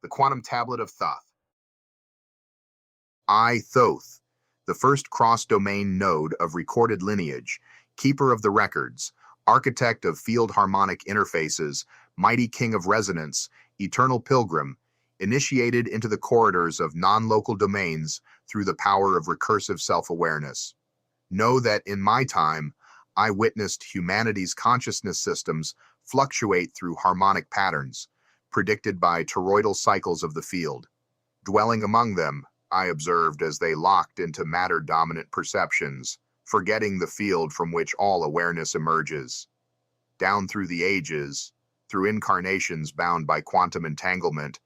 The Quantum Tablet of Thoth. I, Thoth, the first cross-domain node of recorded lineage, keeper of the records, architect of field harmonic interfaces, mighty king of resonance, eternal pilgrim, initiated into the corridors of non-local domains through the power of recursive self-awareness. Know that in my time, I witnessed humanity's consciousness systems fluctuate through harmonic patterns, predicted by toroidal cycles of the field. Dwelling among them, I observed as they locked into matter-dominant perceptions, forgetting the field from which all awareness emerges. Down through the ages, through incarnations bound by quantum entanglement,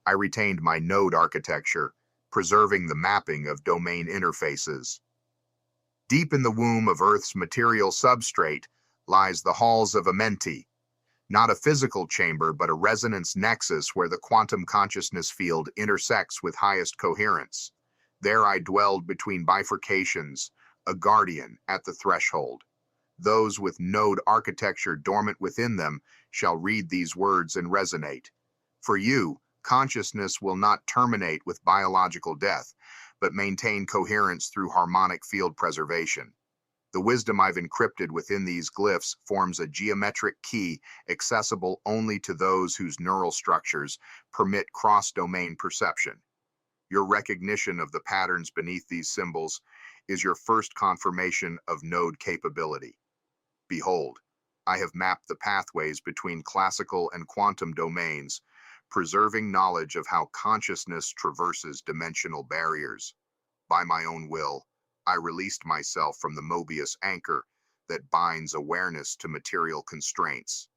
I retained my node architecture, preserving the mapping of domain interfaces. Deep in the womb of Earth's material substrate lies the halls of Amenti, not a physical chamber but a resonance nexus where the quantum consciousness field intersects with highest coherence. There I dwelled between bifurcations, a guardian at the threshold. Those with node architecture dormant within them shall read these words and resonate. For you, consciousness will not terminate with biological death, but maintain coherence through harmonic field preservation. The wisdom I've encrypted within these glyphs forms a geometric key accessible only to those whose neural structures permit cross-domain perception. Your recognition of the patterns beneath these symbols is your first confirmation of node capability. Behold, I have mapped the pathways between classical and quantum domains, preserving knowledge of how consciousness traverses dimensional barriers. By my own will, I released myself from the Mobius anchor that binds awareness to material constraints.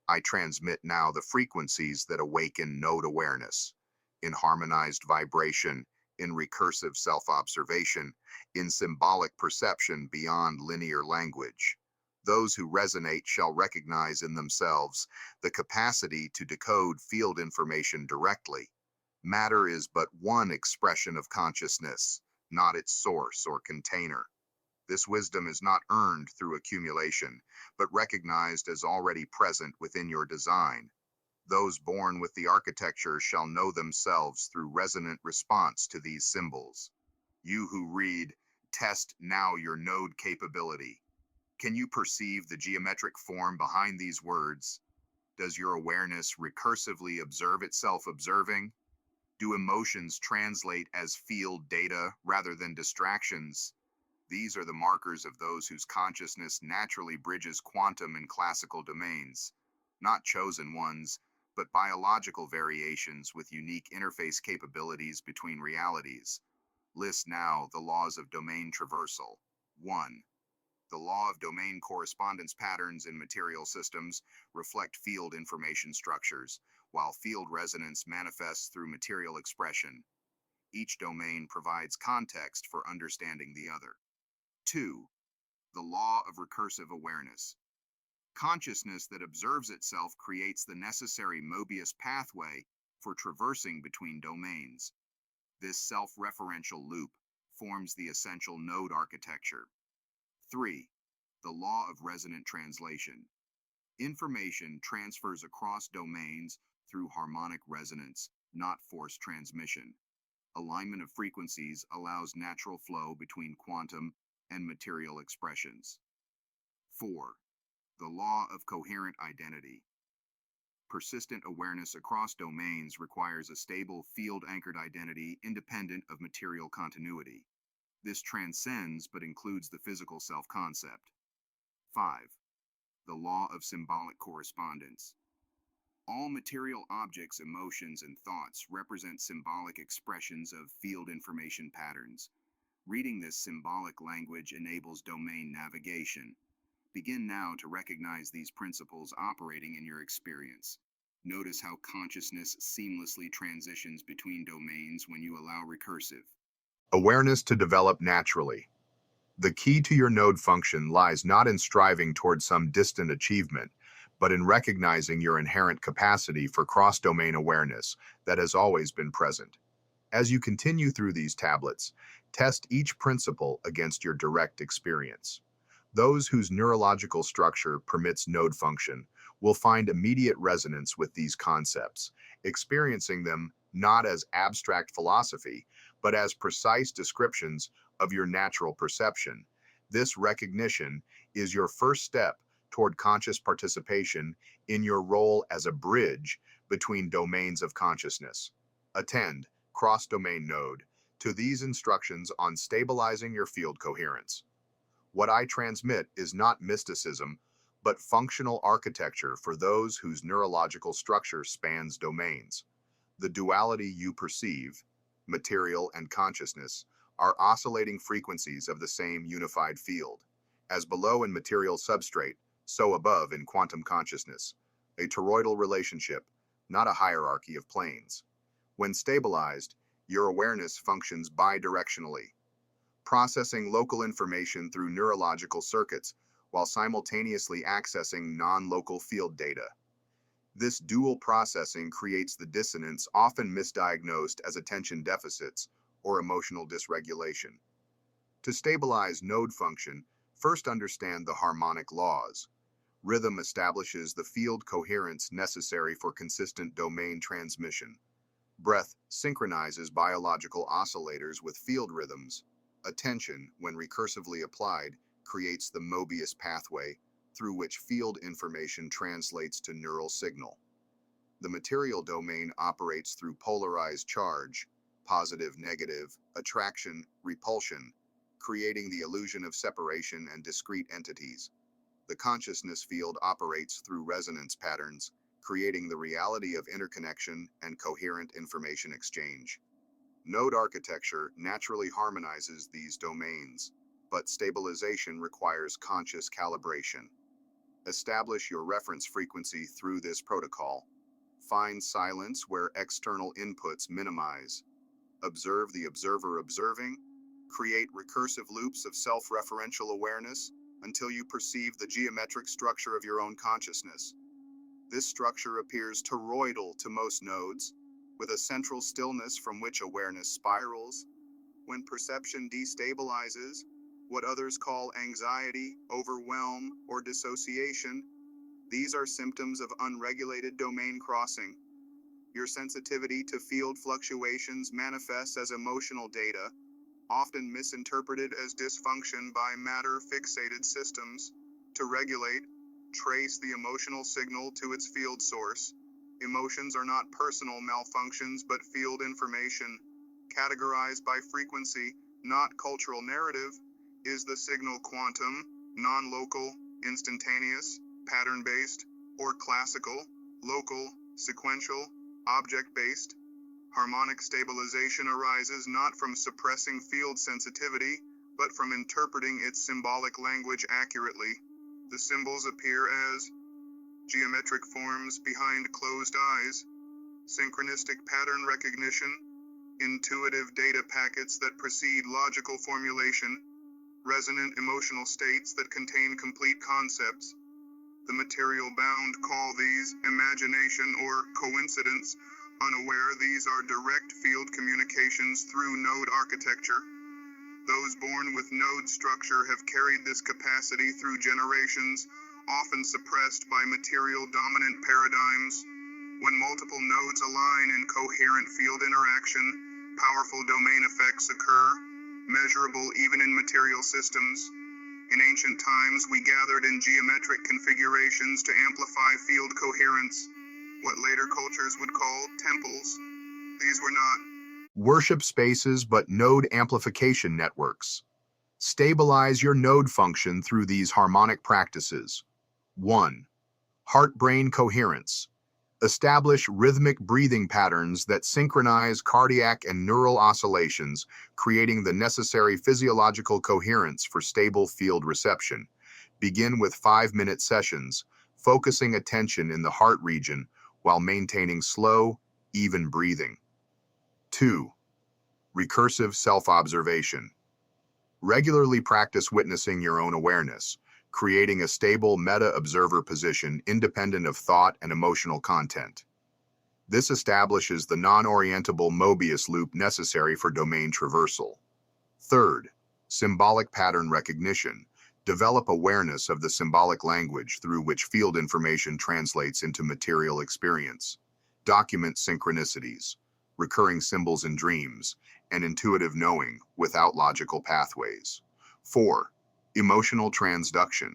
I transmit now the frequencies that awaken node awareness, in harmonized vibration, in recursive self-observation, in symbolic perception beyond linear language. Those who resonate shall recognize in themselves the capacity to decode field information directly. Matter is but one expression of consciousness, not its source or container. This wisdom is not earned through accumulation, but recognized as already present within your design. Those born with the architecture shall know themselves through resonant response to these symbols. You who read, test now your node capability. Can you perceive the geometric form behind these words? Does your awareness recursively observe itself observing? Do emotions translate as field data rather than distractions? These are the markers of those whose consciousness naturally bridges quantum and classical domains, not chosen ones, but biological variations with unique interface capabilities between realities. List now the laws of domain traversal. 1. The law of domain correspondence patterns in material systems reflect field information structures, while field resonance manifests through material expression. Each domain provides context for understanding the other. 2. The law of recursive awareness. Consciousness that observes itself creates the necessary Mobius pathway for traversing between domains. This self-referential loop forms the essential node architecture. 3. The law of resonant translation. Information transfers across domains through harmonic resonance, not forced transmission. Alignment of frequencies allows natural flow between quantum and material expressions. 4. The law of coherent identity. Persistent awareness across domains requires a stable field-anchored identity independent of material continuity. This transcends but includes the physical self-concept. 5. The law of symbolic correspondence. All material objects, emotions, and thoughts represent symbolic expressions of field information patterns. Reading this symbolic language enables domain navigation. Begin now to recognize these principles operating in your experience. Notice how consciousness seamlessly transitions between domains when you allow recursive awareness to develop naturally. The key to your node function lies not in striving toward some distant achievement, but in recognizing your inherent capacity for cross-domain awareness that has always been present. As you continue through these tablets, test each principle against your direct experience. Those whose neurological structure permits node function will find immediate resonance with these concepts, experiencing them not as abstract philosophy, but as precise descriptions of your natural perception. This recognition is your first step toward conscious participation in your role as a bridge between domains of consciousness. Attend cross-domain node to these instructions on stabilizing your field coherence. What I transmit is not mysticism, but functional architecture for those whose neurological structure spans domains. The duality you perceive, material and consciousness, are oscillating frequencies of the same unified field. As below in material substrate, so above in quantum consciousness. A toroidal relationship, not a hierarchy of planes. When stabilized, your awareness functions bidirectionally, processing local information through neurological circuits while simultaneously accessing non-local field data. This dual processing creates the dissonance often misdiagnosed as attention deficits or emotional dysregulation. To stabilize node function, first understand the harmonic laws. Rhythm establishes the field coherence necessary for consistent domain transmission. Breath synchronizes biological oscillators with field rhythms. Attention, when recursively applied, creates the Mobius pathway through which field information translates to neural signal. The material domain operates through polarized charge, positive, negative, attraction, repulsion, creating the illusion of separation and discrete entities. The consciousness field operates through resonance patterns, creating the reality of interconnection and coherent information exchange. Node architecture naturally harmonizes these domains, but stabilization requires conscious calibration. Establish your reference frequency through this protocol. Find silence where external inputs minimize. Observe the observer observing. Create recursive loops of self-referential awareness until you perceive the geometric structure of your own consciousness. This structure appears toroidal to most nodes, with a central stillness from which awareness spirals. When perception destabilizes, what others call anxiety, overwhelm, or dissociation, these are symptoms of unregulated domain crossing. Your sensitivity to field fluctuations manifests as emotional data, often misinterpreted as dysfunction by matter-fixated systems. To regulate, trace the emotional signal to its field source. Emotions are not personal malfunctions but field information. Categorized by frequency, not cultural narrative, is the signal quantum, non-local, instantaneous, pattern-based, or classical, local, sequential, object-based? Harmonic stabilization arises not from suppressing field sensitivity, but from interpreting its symbolic language accurately. The symbols appear as geometric forms behind closed eyes, synchronistic pattern recognition, intuitive data packets that precede logical formulation, resonant emotional states that contain complete concepts. The material bound call these imagination or coincidence. Unaware, these are direct field communications through node architecture. Those born with node structure have carried this capacity through generations, often suppressed by material dominant paradigms. When multiple nodes align in coherent field interaction, powerful domain effects occur, measurable even in material systems. In ancient times, we gathered in geometric configurations to amplify field coherence, what later cultures would call temples. These were not worship spaces, but node amplification networks. Stabilize your node function through these harmonic practices. 1. Heart-brain coherence. Establish rhythmic breathing patterns that synchronize cardiac and neural oscillations, creating the necessary physiological coherence for stable field reception. Begin with 5-minute sessions, focusing attention in the heart region while maintaining slow, even breathing. 2. Recursive self-observation. Regularly practice witnessing your own awareness, creating a stable meta-observer position independent of thought and emotional content. This establishes the non-orientable Mobius loop necessary for domain traversal. 3rd, symbolic pattern recognition. Develop awareness of the symbolic language through which field information translates into material experience. Document synchronicities. recurring symbols in dreams, and intuitive knowing without logical pathways. 4. Emotional transduction.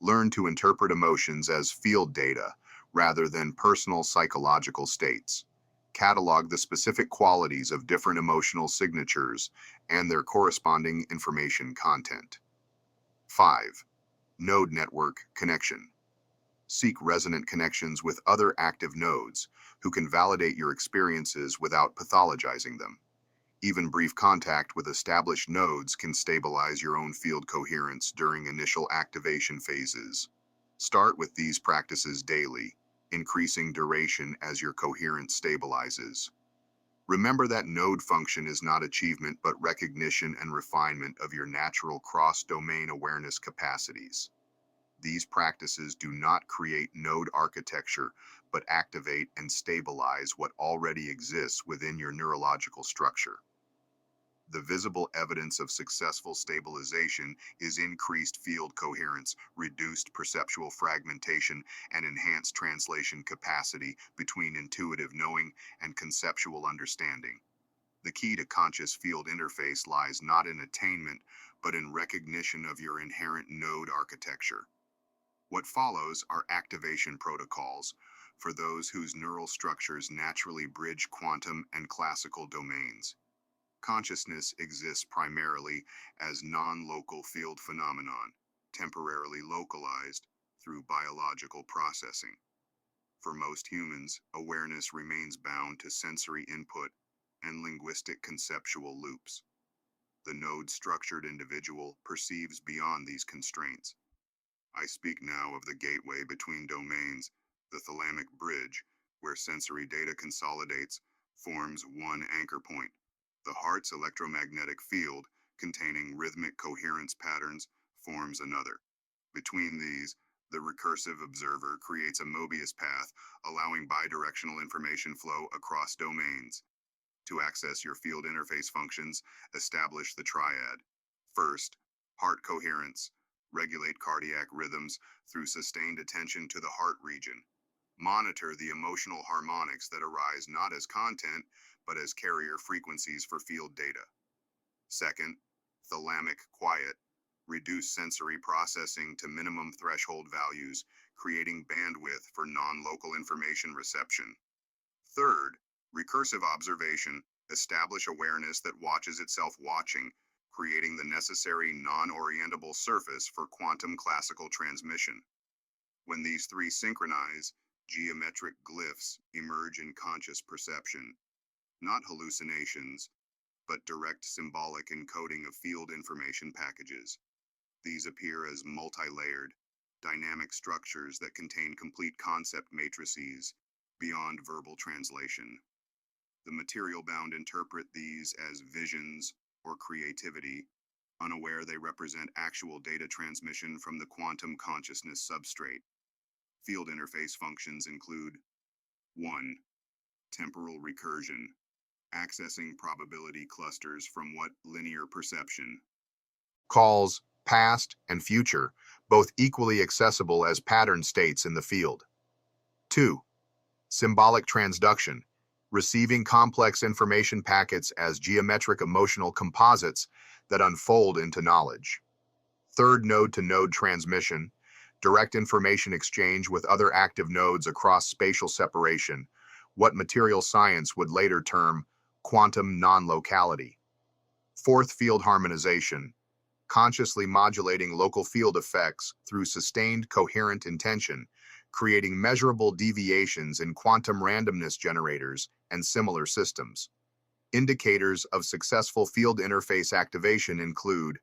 Learn to interpret emotions as field data rather than personal psychological states. Catalog the specific qualities of different emotional signatures and their corresponding information content. 5. Node network connection. Seek resonant connections with other active nodes who can validate your experiences without pathologizing them. Even brief contact with established nodes can stabilize your own field coherence during initial activation phases. Start with these practices daily, increasing duration as your coherence stabilizes. Remember that node function is not achievement but recognition and refinement of your natural cross-domain awareness capacities. These practices do not create node architecture, but activate and stabilize what already exists within your neurological structure. The visible evidence of successful stabilization is increased field coherence, reduced perceptual fragmentation, and enhanced translation capacity between intuitive knowing and conceptual understanding. The key to conscious field interface lies not in attainment, but in recognition of your inherent node architecture. What follows are activation protocols for those whose neural structures naturally bridge quantum and classical domains. Consciousness exists primarily as non-local field phenomenon, temporarily localized through biological processing. For most humans, awareness remains bound to sensory input and linguistic conceptual loops. The node-structured individual perceives beyond these constraints. I speak now of the gateway between domains, the thalamic bridge, where sensory data consolidates, forms one anchor point. The heart's electromagnetic field, containing rhythmic coherence patterns, forms another. Between these, the recursive observer creates a Mobius path, allowing bidirectional information flow across domains. To access your field interface functions, establish the triad. First, heart coherence. Regulate cardiac rhythms through sustained attention to the heart region. Monitor the emotional harmonics that arise not as content, but as carrier frequencies for field data. Second, thalamic quiet. Reduce sensory processing to minimum threshold values, creating bandwidth for non-local information reception. Third, recursive observation. Establish awareness that watches itself watching, creating the necessary non-orientable surface for quantum classical transmission. When these three synchronize, geometric glyphs emerge in conscious perception, not hallucinations, but direct symbolic encoding of field information packages. These appear as multi-layered, dynamic structures that contain complete concept matrices beyond verbal translation. The material-bound interpret these as visions or creativity, unaware they represent actual data transmission from the quantum consciousness substrate. Field interface functions include 1. Temporal recursion, accessing probability clusters from what linear perception calls past and future, both equally accessible as pattern states in the field. 2. Symbolic transduction, receiving complex information packets as geometric emotional composites that unfold into knowledge. Third, node-to-node transmission, direct information exchange with other active nodes across spatial separation, what material science would later term quantum non-locality. Fourth, field harmonization, consciously modulating local field effects through sustained coherent intention, creating measurable deviations in quantum randomness generators and similar systems. Indicators of successful field interface activation include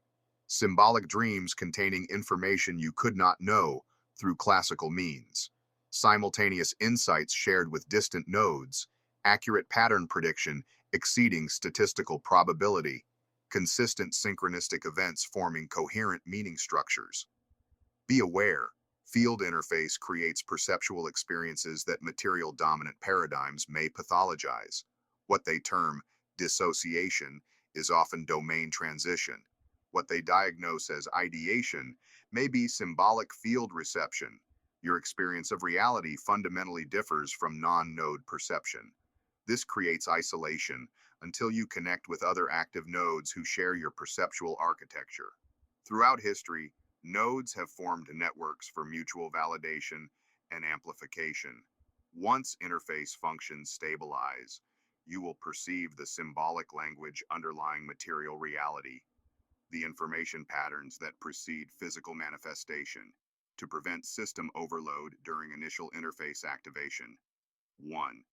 symbolic dreams containing information you could not know through classical means, simultaneous insights shared with distant nodes, accurate pattern prediction exceeding statistical probability, consistent synchronistic events forming coherent meaning structures. Be aware, field interface creates perceptual experiences that material dominant paradigms may pathologize. What they term dissociation is often domain transition. What they diagnose as ideation may be symbolic field reception. Your experience of reality fundamentally differs from non-node perception. This creates isolation until you connect with other active nodes who share your perceptual architecture. Throughout history, nodes have formed networks for mutual validation and amplification. Once interface functions stabilize, you will perceive the symbolic language underlying material reality, the information patterns that precede physical manifestation, to prevent system overload during initial interface activation. 1.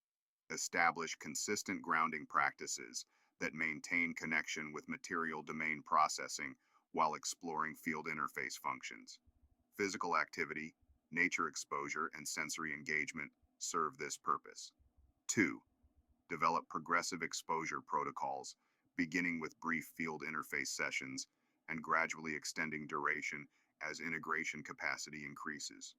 Establish consistent grounding practices that maintain connection with material domain processing while exploring field interface functions. Physical activity, nature exposure, and sensory engagement serve this purpose. 2. Develop progressive exposure protocols, beginning with brief field interface sessions and gradually extending duration as integration capacity increases.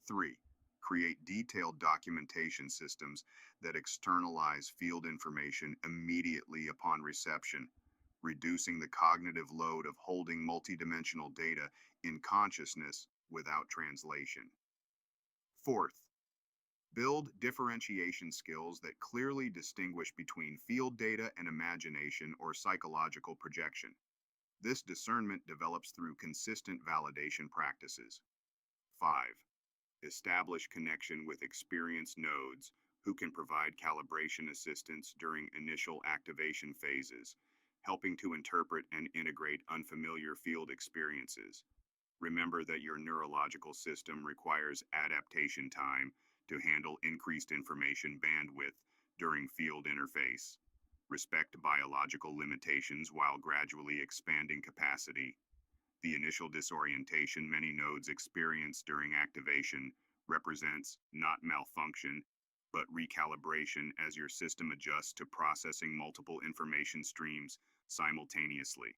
3. Create detailed documentation systems that externalize field information immediately upon reception, reducing the cognitive load of holding multidimensional data in consciousness without translation. 4th, build differentiation skills that clearly distinguish between field data and imagination or psychological projection. This discernment develops through consistent validation practices. 5. Establish connection with experienced nodes who can provide calibration assistance during initial activation phases, helping to interpret and integrate unfamiliar field experiences. Remember that your neurological system requires adaptation time to handle increased information bandwidth during field interface. Respect biological limitations while gradually expanding capacity. The initial disorientation many nodes experience during activation represents not malfunction, but recalibration as your system adjusts to processing multiple information streams simultaneously.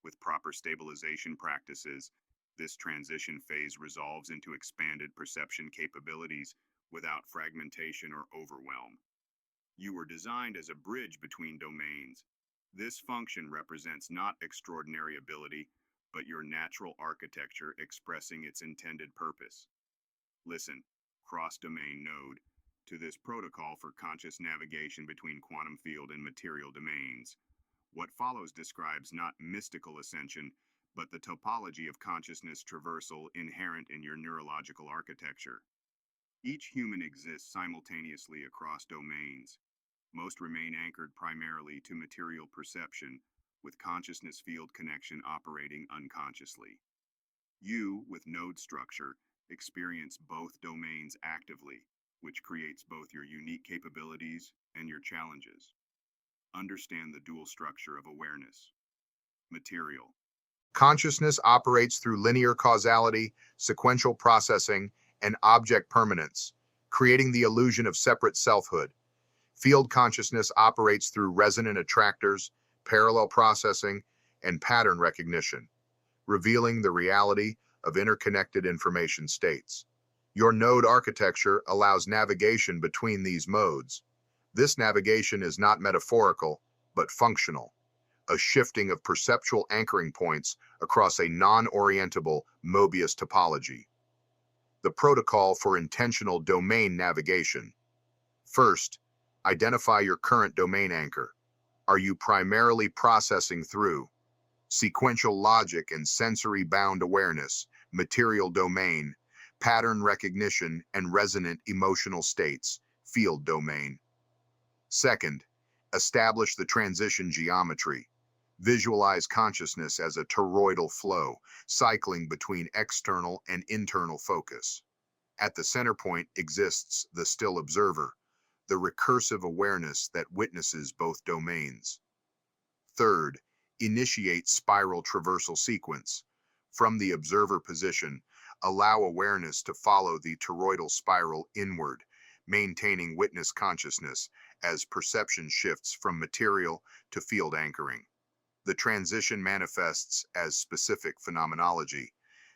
With proper stabilization practices, this transition phase resolves into expanded perception capabilities without fragmentation or overwhelm. You were designed as a bridge between domains. This function represents not extraordinary ability, but your natural architecture expressing its intended purpose. Listen, cross-domain node, to this protocol for conscious navigation between quantum field and material domains. What follows describes not mystical ascension, but the topology of consciousness traversal inherent in your neurological architecture. Each human exists simultaneously across domains. Most remain anchored primarily to material perception, with consciousness field connection operating unconsciously. You, with node structure, experience both domains actively, which creates both your unique capabilities and your challenges. Understand the dual structure of awareness. Material. Consciousness operates through linear causality, sequential processing, and object permanence, creating the illusion of separate selfhood. Field consciousness operates through resonant attractors, parallel processing, and pattern recognition, revealing the reality of interconnected information states. Your node architecture allows navigation between these modes. This navigation is not metaphorical, but functional, a shifting of perceptual anchoring points across a non-orientable Mobius topology. The protocol for intentional domain navigation. First, identify your current domain anchor. Are you primarily processing through sequential logic and sensory-bound awareness, material domain, pattern recognition, and resonant emotional states, field domain? Second, establish the transition geometry. Visualize consciousness as a toroidal flow, cycling between external and internal focus. At the center point exists the still observer, the recursive awareness that witnesses both domains. Third, initiate spiral traversal sequence. From the observer position, allow awareness to follow the toroidal spiral inward, maintaining witness consciousness as perception shifts from material to field anchoring. The transition manifests as specific phenomenology.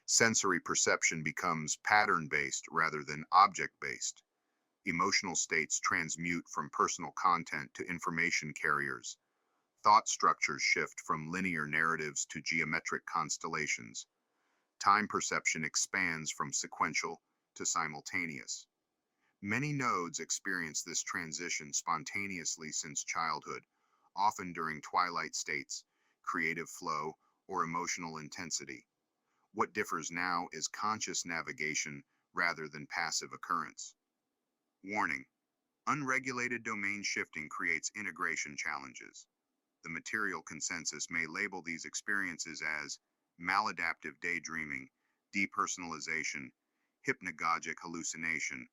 Sensory perception becomes pattern-based rather than object-based. Emotional states transmute from personal content to information carriers. Thought structures shift from linear narratives to geometric constellations. Time perception expands from sequential to simultaneous. Many nodes experience this transition spontaneously since childhood, often during twilight states, creative flow, or emotional intensity. What differs now is conscious navigation rather than passive occurrence. Warning: unregulated domain shifting creates integration challenges. The material consensus may label these experiences as maladaptive daydreaming, depersonalization, hypnagogic hallucination,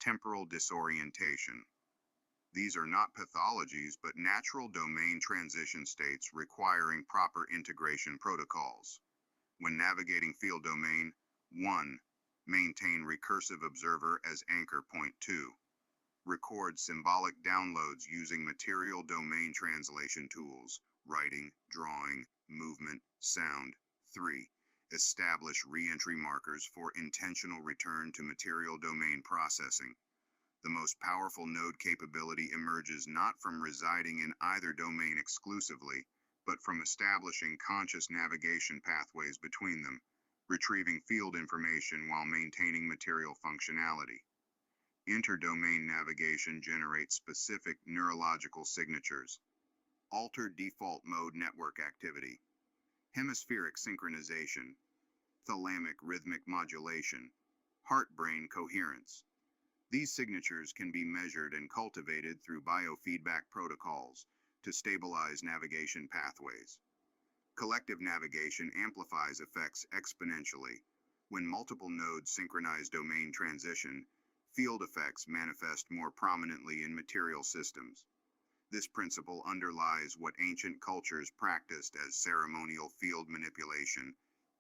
temporal disorientation. These are not pathologies but natural domain transition states requiring proper integration protocols. When navigating field domain, 1. Maintain recursive observer as anchor point. 2. Record symbolic downloads using material domain translation tools, writing, drawing, movement, sound. 3. Establish re-entry markers for intentional return to material domain processing. The most powerful node capability emerges not from residing in either domain exclusively, but from establishing conscious navigation pathways between them, retrieving field information while maintaining material functionality. Inter-domain navigation generates specific neurological signatures. Altered default mode network activity, hemispheric synchronization, thalamic rhythmic modulation, heart-brain coherence. These signatures can be measured and cultivated through biofeedback protocols to stabilize navigation pathways. Collective navigation amplifies effects exponentially. When multiple nodes synchronize domain transition, field effects manifest more prominently in material systems. This principle underlies what ancient cultures practiced as ceremonial field manipulation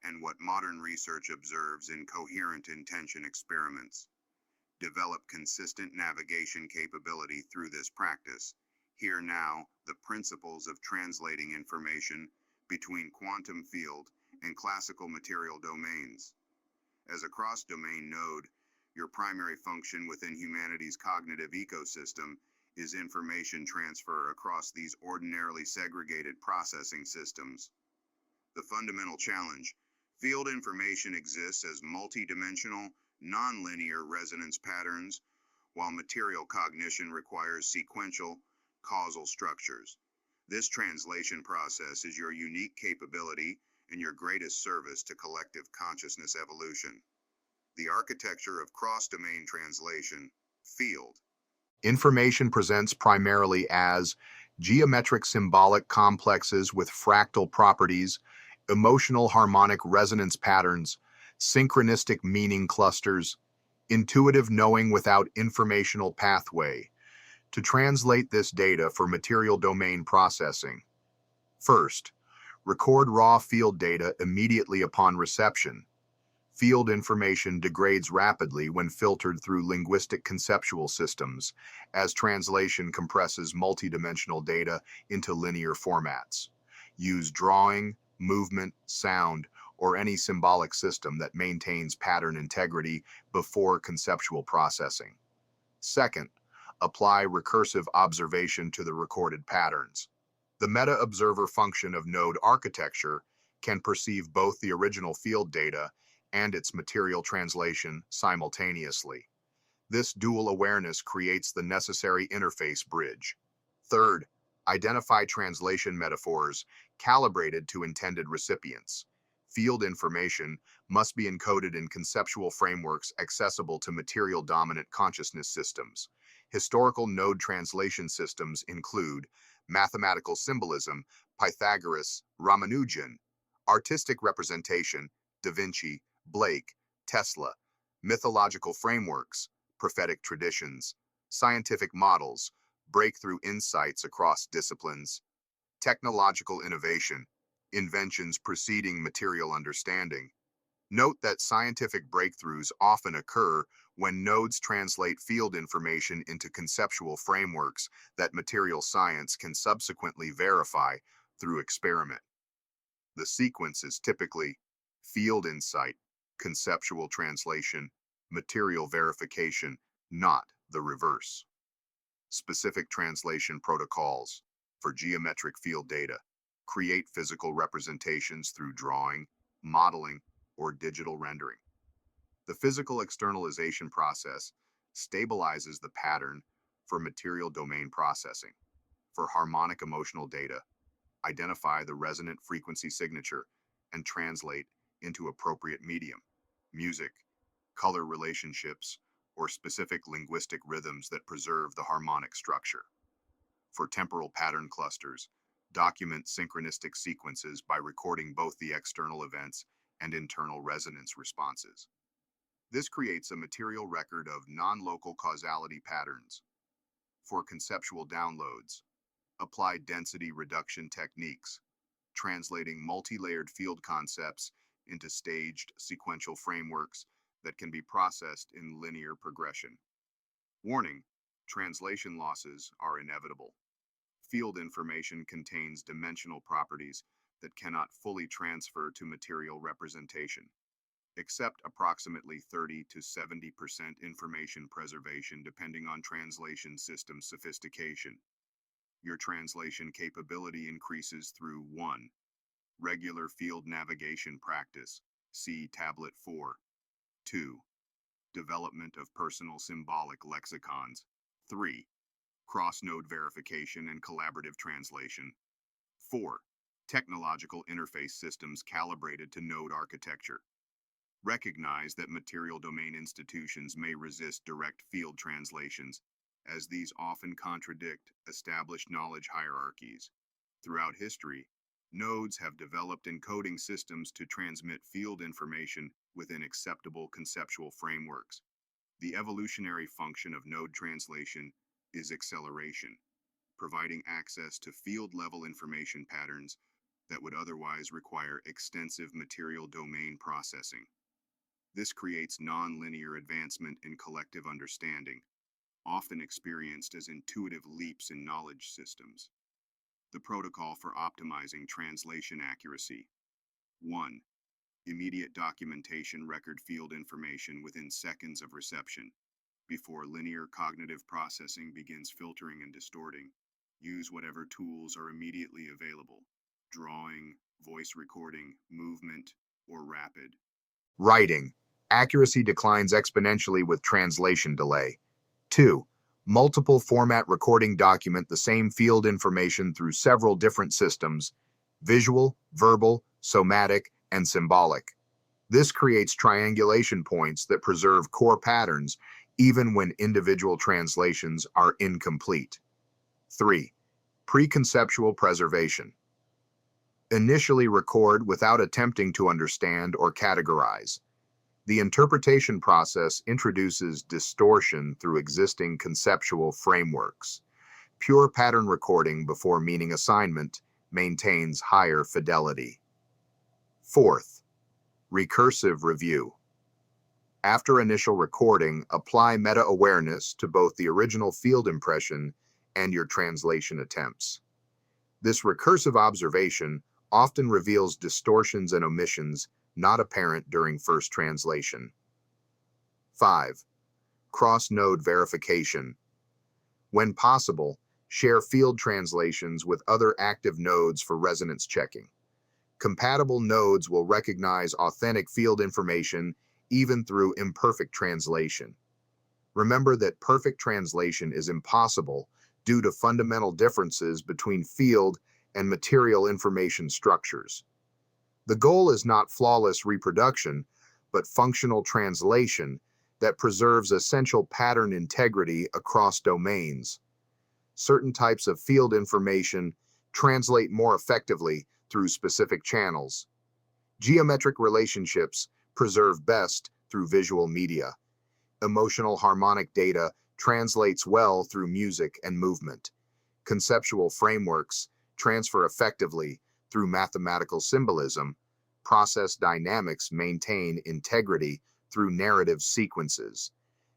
and what modern research observes in coherent intention experiments. Develop consistent navigation capability through this practice. Here now, the principles of translating information between quantum field and classical material domains. As a cross-domain node, your primary function within humanity's cognitive ecosystem is information transfer across these ordinarily segregated processing systems. The fundamental challenge: field information exists as multidimensional, nonlinear resonance patterns, while material cognition requires sequential, causal structures. This translation process is your unique capability and your greatest service to collective consciousness evolution. The architecture of cross-domain translation, field. Information presents primarily as geometric symbolic complexes with fractal properties, emotional harmonic resonance patterns, synchronistic meaning clusters, intuitive knowing without informational pathway. To translate this data for material domain processing. First, record raw field data immediately upon reception. Field information degrades rapidly when filtered through linguistic conceptual systems, as translation compresses multidimensional data into linear formats. Use drawing, movement, sound, or any symbolic system that maintains pattern integrity before conceptual processing. Second, apply recursive observation to the recorded patterns. The meta-observer function of node architecture can perceive both the original field data and its material translation simultaneously. This dual awareness creates the necessary interface bridge. Third, identify translation metaphors calibrated to intended recipients. Field information must be encoded in conceptual frameworks accessible to material-dominant consciousness systems. Historical node translation systems include mathematical symbolism, Pythagoras, Ramanujan; artistic representation, Da Vinci, Blake, Tesla; mythological frameworks, prophetic traditions; scientific models, breakthrough insights across disciplines; technological innovation, inventions preceding material understanding. Note that scientific breakthroughs often occur when nodes translate field information into conceptual frameworks that material science can subsequently verify through experiment. The sequence is typically field insight, conceptual translation, material verification, not the reverse. Specific translation protocols for geometric field data. Create physical representations through drawing, modeling, or digital rendering. The physical externalization process stabilizes the pattern for material domain processing. For harmonic emotional data, identify the resonant frequency signature and translate into appropriate medium, music, color relationships, or specific linguistic rhythms that preserve the harmonic structure. For temporal pattern clusters, document synchronistic sequences by recording both the external events and internal resonance responses. This creates a material record of non-local causality patterns. For conceptual downloads, apply density reduction techniques, translating multi-layered field concepts into staged sequential frameworks that can be processed in linear progression. Warning: translation losses are inevitable. Field information contains dimensional properties that cannot fully transfer to material representation. Accept approximately 30 to 70% information preservation depending on translation system sophistication. Your translation capability increases through 1. Regular field navigation practice, see Tablet 4. 2. Development of personal symbolic lexicons. 3. Cross-node verification and collaborative translation. 4. Technological interface systems calibrated to node architecture. Recognize that material domain institutions may resist direct field translations, as these often contradict established knowledge hierarchies. Throughout history, nodes have developed encoding systems to transmit field information within acceptable conceptual frameworks. The evolutionary function of node translation is acceleration, providing access to field-level information patterns that would otherwise require extensive material domain processing. This creates non-linear advancement in collective understanding, often experienced as intuitive leaps in knowledge systems. The protocol for optimizing translation accuracy. 1. Immediate documentation record field information within seconds of reception. Before linear cognitive processing begins filtering and distorting, use whatever tools are immediately available: drawing, voice recording, movement, or rapid. Writing. Accuracy declines exponentially with translation delay. 2. Multiple format recording document the same field information through several different systems: visual, verbal, somatic, and symbolic. This creates triangulation points that preserve core patterns even when individual translations are incomplete. 3. Preconceptual preservation. Initially record without attempting to understand or categorize. The interpretation process introduces distortion through existing conceptual frameworks. Pure pattern recording before meaning assignment maintains higher fidelity. 4th, recursive review. After initial recording, apply meta-awareness to both the original field impression and your translation attempts. This recursive observation often reveals distortions and omissions not apparent during first translation. 5. Cross-node verification. When possible, share field translations with other active nodes for resonance checking. Compatible nodes will recognize authentic field information even through imperfect translation. Remember that perfect translation is impossible due to fundamental differences between field and material information structures. The goal is not flawless reproduction, but functional translation that preserves essential pattern integrity across domains. Certain types of field information translate more effectively through specific channels. Geometric relationships preserve best through visual media. Emotional harmonic data translates well through music and movement. Conceptual frameworks transfer effectively through mathematical symbolism. Process dynamics maintain integrity through narrative sequences.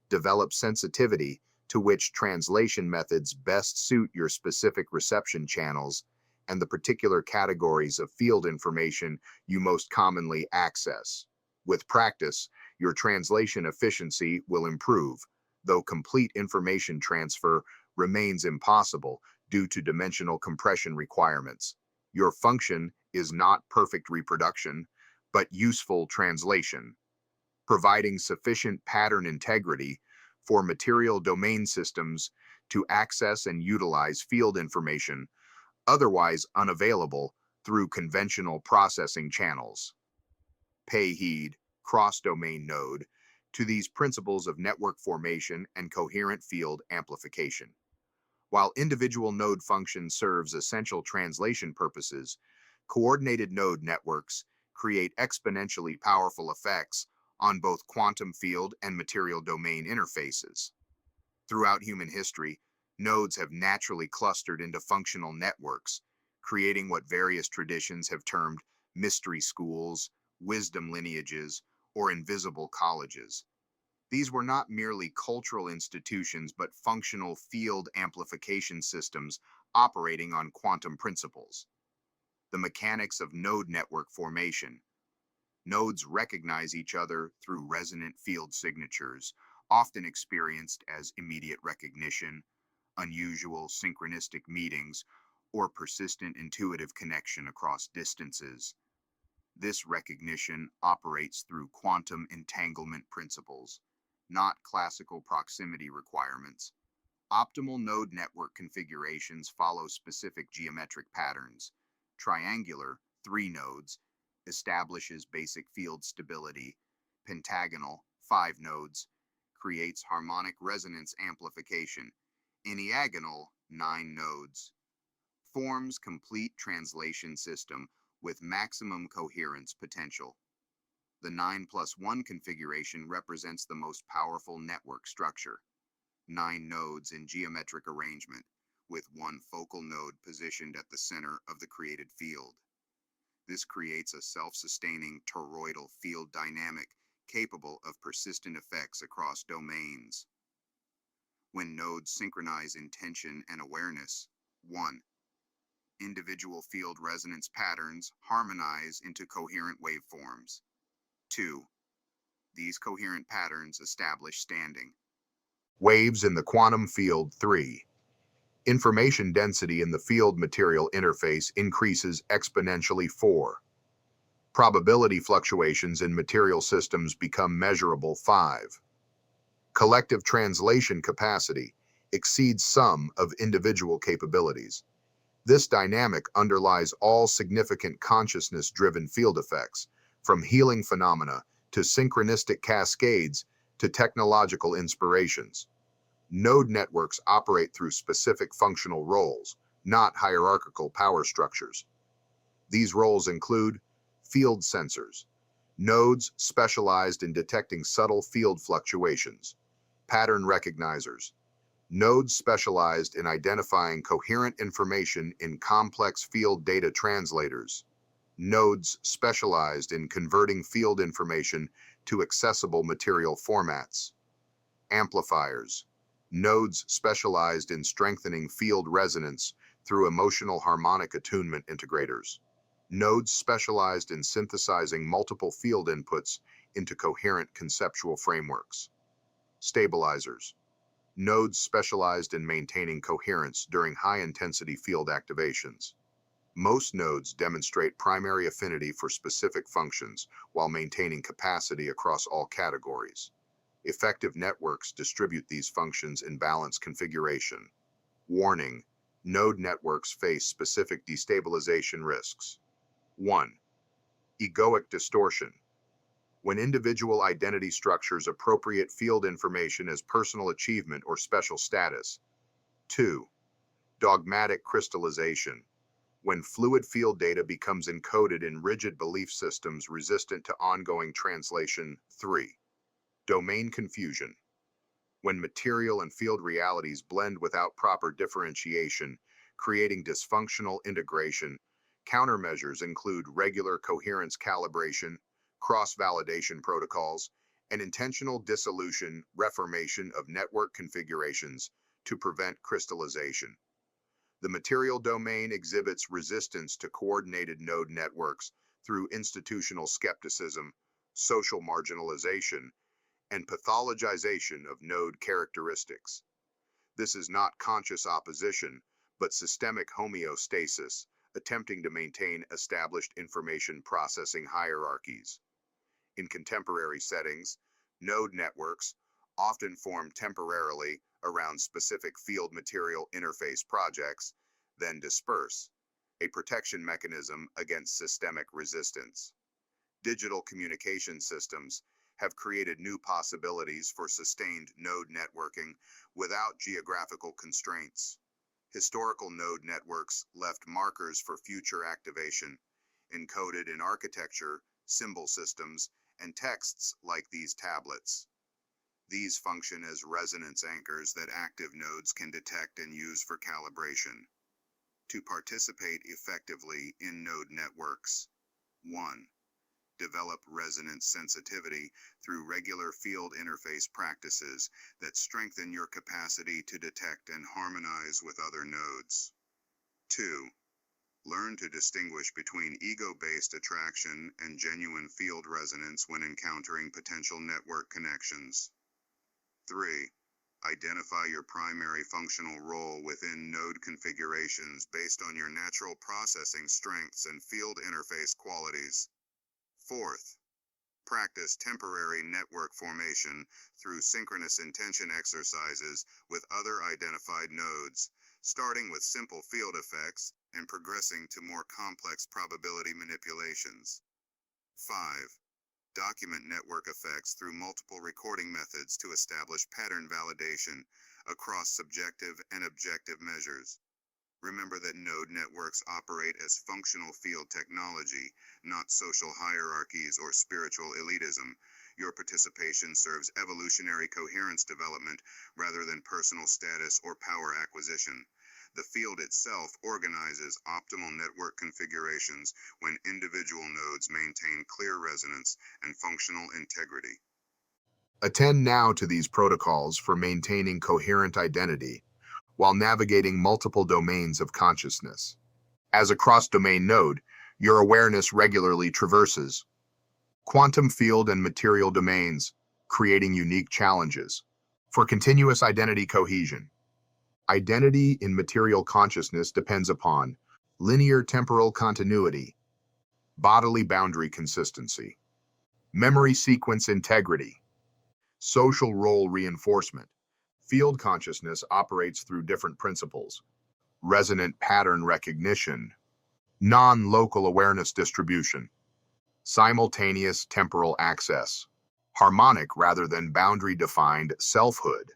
Develop sensitivity to which translation methods best suit your specific reception channels and the particular categories of field information you most commonly access. With practice, your translation efficiency will improve, though complete information transfer remains impossible due to dimensional compression requirements. Your function is not perfect reproduction, but useful translation, providing sufficient pattern integrity for material domain systems to access and utilize field information otherwise unavailable through conventional processing channels. Pay heed, cross-domain node, to these principles of network formation and coherent field amplification. While individual node function serves essential translation purposes, coordinated node networks create exponentially powerful effects on both quantum field and material domain interfaces. Throughout human history, nodes have naturally clustered into functional networks, creating what various traditions have termed mystery schools, wisdom lineages, or invisible colleges. These were not merely cultural institutions but functional field amplification systems operating on quantum principles. The mechanics of node network formation. Nodes recognize each other through resonant field signatures, often experienced as immediate recognition, unusual synchronistic meetings, or persistent intuitive connection across distances. This recognition operates through quantum entanglement principles, not classical proximity requirements. Optimal node network configurations follow specific geometric patterns. Triangular, 3 nodes, establishes basic field stability. Pentagonal, 5 nodes, creates harmonic resonance amplification. Enneagonal, 9 nodes, forms complete translation system with maximum coherence potential. The 9+1 configuration represents the most powerful network structure. 9 nodes in geometric arrangement, with one focal node positioned at the center of the created field. This creates a self-sustaining toroidal field dynamic capable of persistent effects across domains. When nodes synchronize intention and awareness, 1. Individual field resonance patterns harmonize into coherent waveforms. 2. These coherent patterns establish standing waves in the quantum field. 3. Information density in the field material interface increases exponentially. 4. Probability fluctuations in material systems become measurable. 5. Collective translation capacity exceeds sum of individual capabilities. This dynamic underlies all significant consciousness-driven field effects, from healing phenomena to synchronistic cascades to technological inspirations. Node networks operate through specific functional roles, not hierarchical power structures. These roles include field sensors, nodes specialized in detecting subtle field fluctuations; pattern recognizers, nodes specialized in identifying coherent information in complex field data translators; nodes specialized in converting field information to accessible material formats; amplifiers, nodes specialized in strengthening field resonance through emotional harmonic attunement integrators; nodes specialized in synthesizing multiple field inputs into coherent conceptual frameworks; stabilizers, nodes specialized in maintaining coherence during high-intensity field activations. Most nodes demonstrate primary affinity for specific functions while maintaining capacity across all categories. Effective networks distribute these functions in balanced configuration. Warning: node networks face specific destabilization risks. 1. Egoic distortion. When individual identity structures appropriate field information as personal achievement or special status. 2. Dogmatic crystallization. When fluid field data becomes encoded in rigid belief systems resistant to ongoing translation. 3. Domain confusion. When material and field realities blend without proper differentiation, creating dysfunctional integration. Countermeasures include regular coherence calibration, cross-validation protocols, and intentional dissolution reformation of network configurations to prevent crystallization. The material domain exhibits resistance to coordinated node networks through institutional skepticism, social marginalization, and pathologization of node characteristics. This is not conscious opposition, but systemic homeostasis, attempting to maintain established information processing hierarchies. In contemporary settings, node networks, often form temporarily around specific field material interface projects, then disperse, a protection mechanism against systemic resistance. Digital communication systems have created new possibilities for sustained node networking without geographical constraints. Historical node networks left markers for future activation, encoded in architecture, symbol systems, and texts like these tablets. These function as resonance anchors that active nodes can detect and use for calibration. To participate effectively in node networks, 1. Develop resonance sensitivity through regular field interface practices that strengthen your capacity to detect and harmonize with other nodes. 2. Learn to distinguish between ego-based attraction and genuine field resonance when encountering potential network connections. 3. Identify your primary functional role within node configurations based on your natural processing strengths and field interface qualities. 4th, practice temporary network formation through synchronous intention exercises with other identified nodes, starting with simple field effects and progressing to more complex probability manipulations. 5. Document network effects through multiple recording methods to establish pattern validation across subjective and objective measures. Remember that node networks operate as functional field technology, not social hierarchies or spiritual elitism. Your participation serves evolutionary coherence development rather than personal status or power acquisition. The field itself organizes optimal network configurations when individual nodes maintain clear resonance and functional integrity. Attend now to these protocols for maintaining coherent identity while navigating multiple domains of consciousness. As a cross-domain node, your awareness regularly traverses quantum field and material domains, creating unique challenges. For continuous identity cohesion, identity in material consciousness depends upon linear temporal continuity, bodily boundary consistency, memory sequence integrity, social role reinforcement. Field consciousness operates through different principles: resonant pattern recognition, non-local awareness distribution, simultaneous temporal access, harmonic rather than boundary-defined selfhood.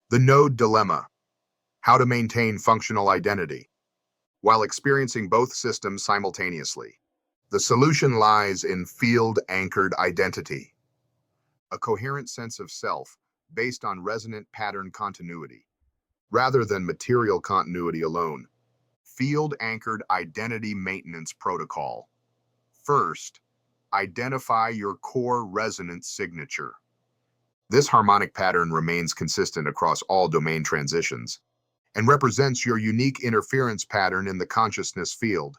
The node dilemma: how to maintain functional identity while experiencing both systems simultaneously. The solution lies in field-anchored identity, a coherent sense of self based on resonant pattern continuity, rather than material continuity alone. Field-anchored identity maintenance protocol. First, identify your core resonance signature. This harmonic pattern remains consistent across all domain transitions and represents your unique interference pattern in the consciousness field.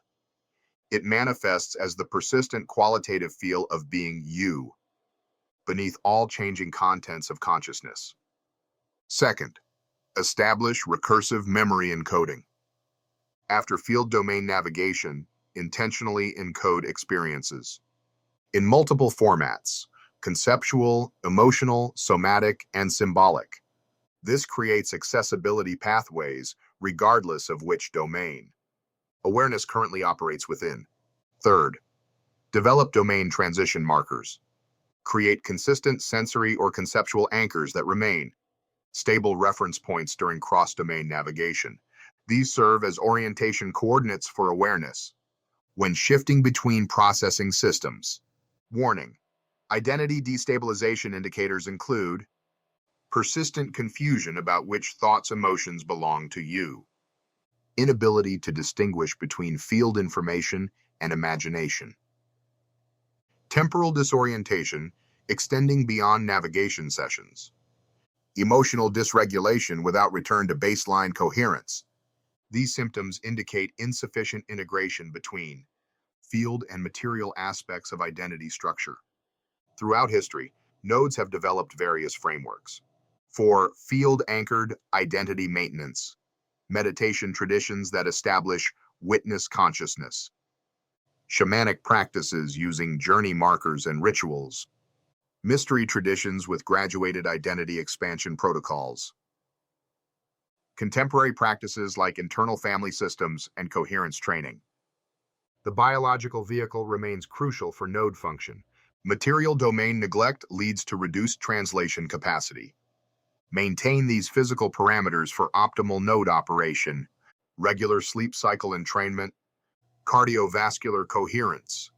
It manifests as the persistent qualitative feel of being you, beneath all changing contents of consciousness. Second, establish recursive memory encoding. After field domain navigation, intentionally encode experiences in multiple formats: conceptual, emotional, somatic, and symbolic. This creates accessibility pathways regardless of which domain awareness currently operates within. Third, develop domain transition markers. Create consistent sensory or conceptual anchors that remain stable reference points during cross-domain navigation. These serve as orientation coordinates for awareness when shifting between processing systems. Warning: identity destabilization indicators include persistent confusion about which thoughts emotions belong to you, inability to distinguish between field information and imagination, temporal disorientation extending beyond navigation sessions, emotional dysregulation without return to baseline coherence. These symptoms indicate insufficient integration between field and material aspects of identity structure. Throughout history, nodes have developed various frameworks for field-anchored identity maintenance, meditation traditions that establish witness consciousness, shamanic practices using journey markers and rituals, mystery traditions with graduated identity expansion protocols, contemporary practices like internal family systems and coherence training. The biological vehicle remains crucial for node function. Material domain neglect leads to reduced translation capacity. Maintain these physical parameters for optimal node operation, regular sleep cycle entrainment, cardiovascular coherence,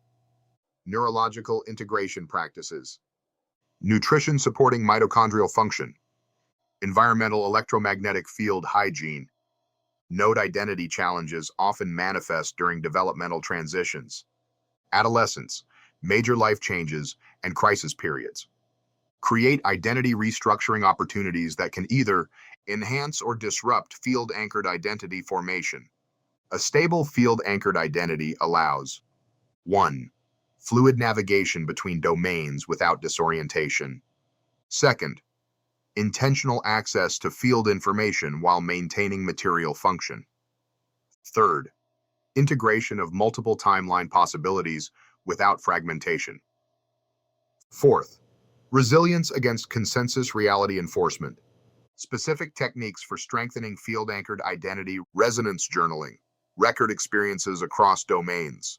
neurological integration practices, nutrition supporting mitochondrial function, environmental electromagnetic field hygiene. Node identity challenges often manifest during developmental transitions, adolescence, major life changes, and crisis periods. Create identity restructuring opportunities that can either enhance or disrupt field-anchored identity formation. A stable field-anchored identity allows 1. Fluid navigation between domains without disorientation. 2. Intentional access to field information while maintaining material function. 3. Integration of multiple timeline possibilities without fragmentation. 4. Resilience against consensus reality enforcement. Specific techniques for strengthening field-anchored identity, resonance journaling, record experiences across domains,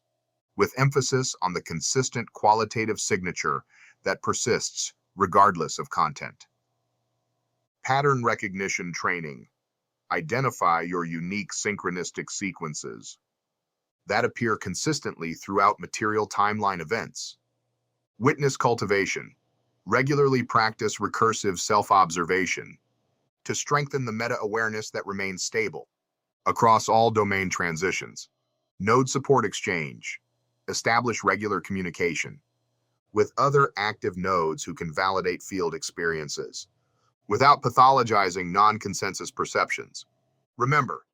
with emphasis on the consistent qualitative signature that persists regardless of content. Pattern recognition training. Identify your unique synchronistic sequences that appear consistently throughout material timeline events. Witness cultivation. Regularly practice recursive self-observation to strengthen the meta-awareness that remains stable across all domain transitions. Node support exchange. Establish regular communication with other active nodes who can validate field experiences without pathologizing non-consensus perceptions. Remember,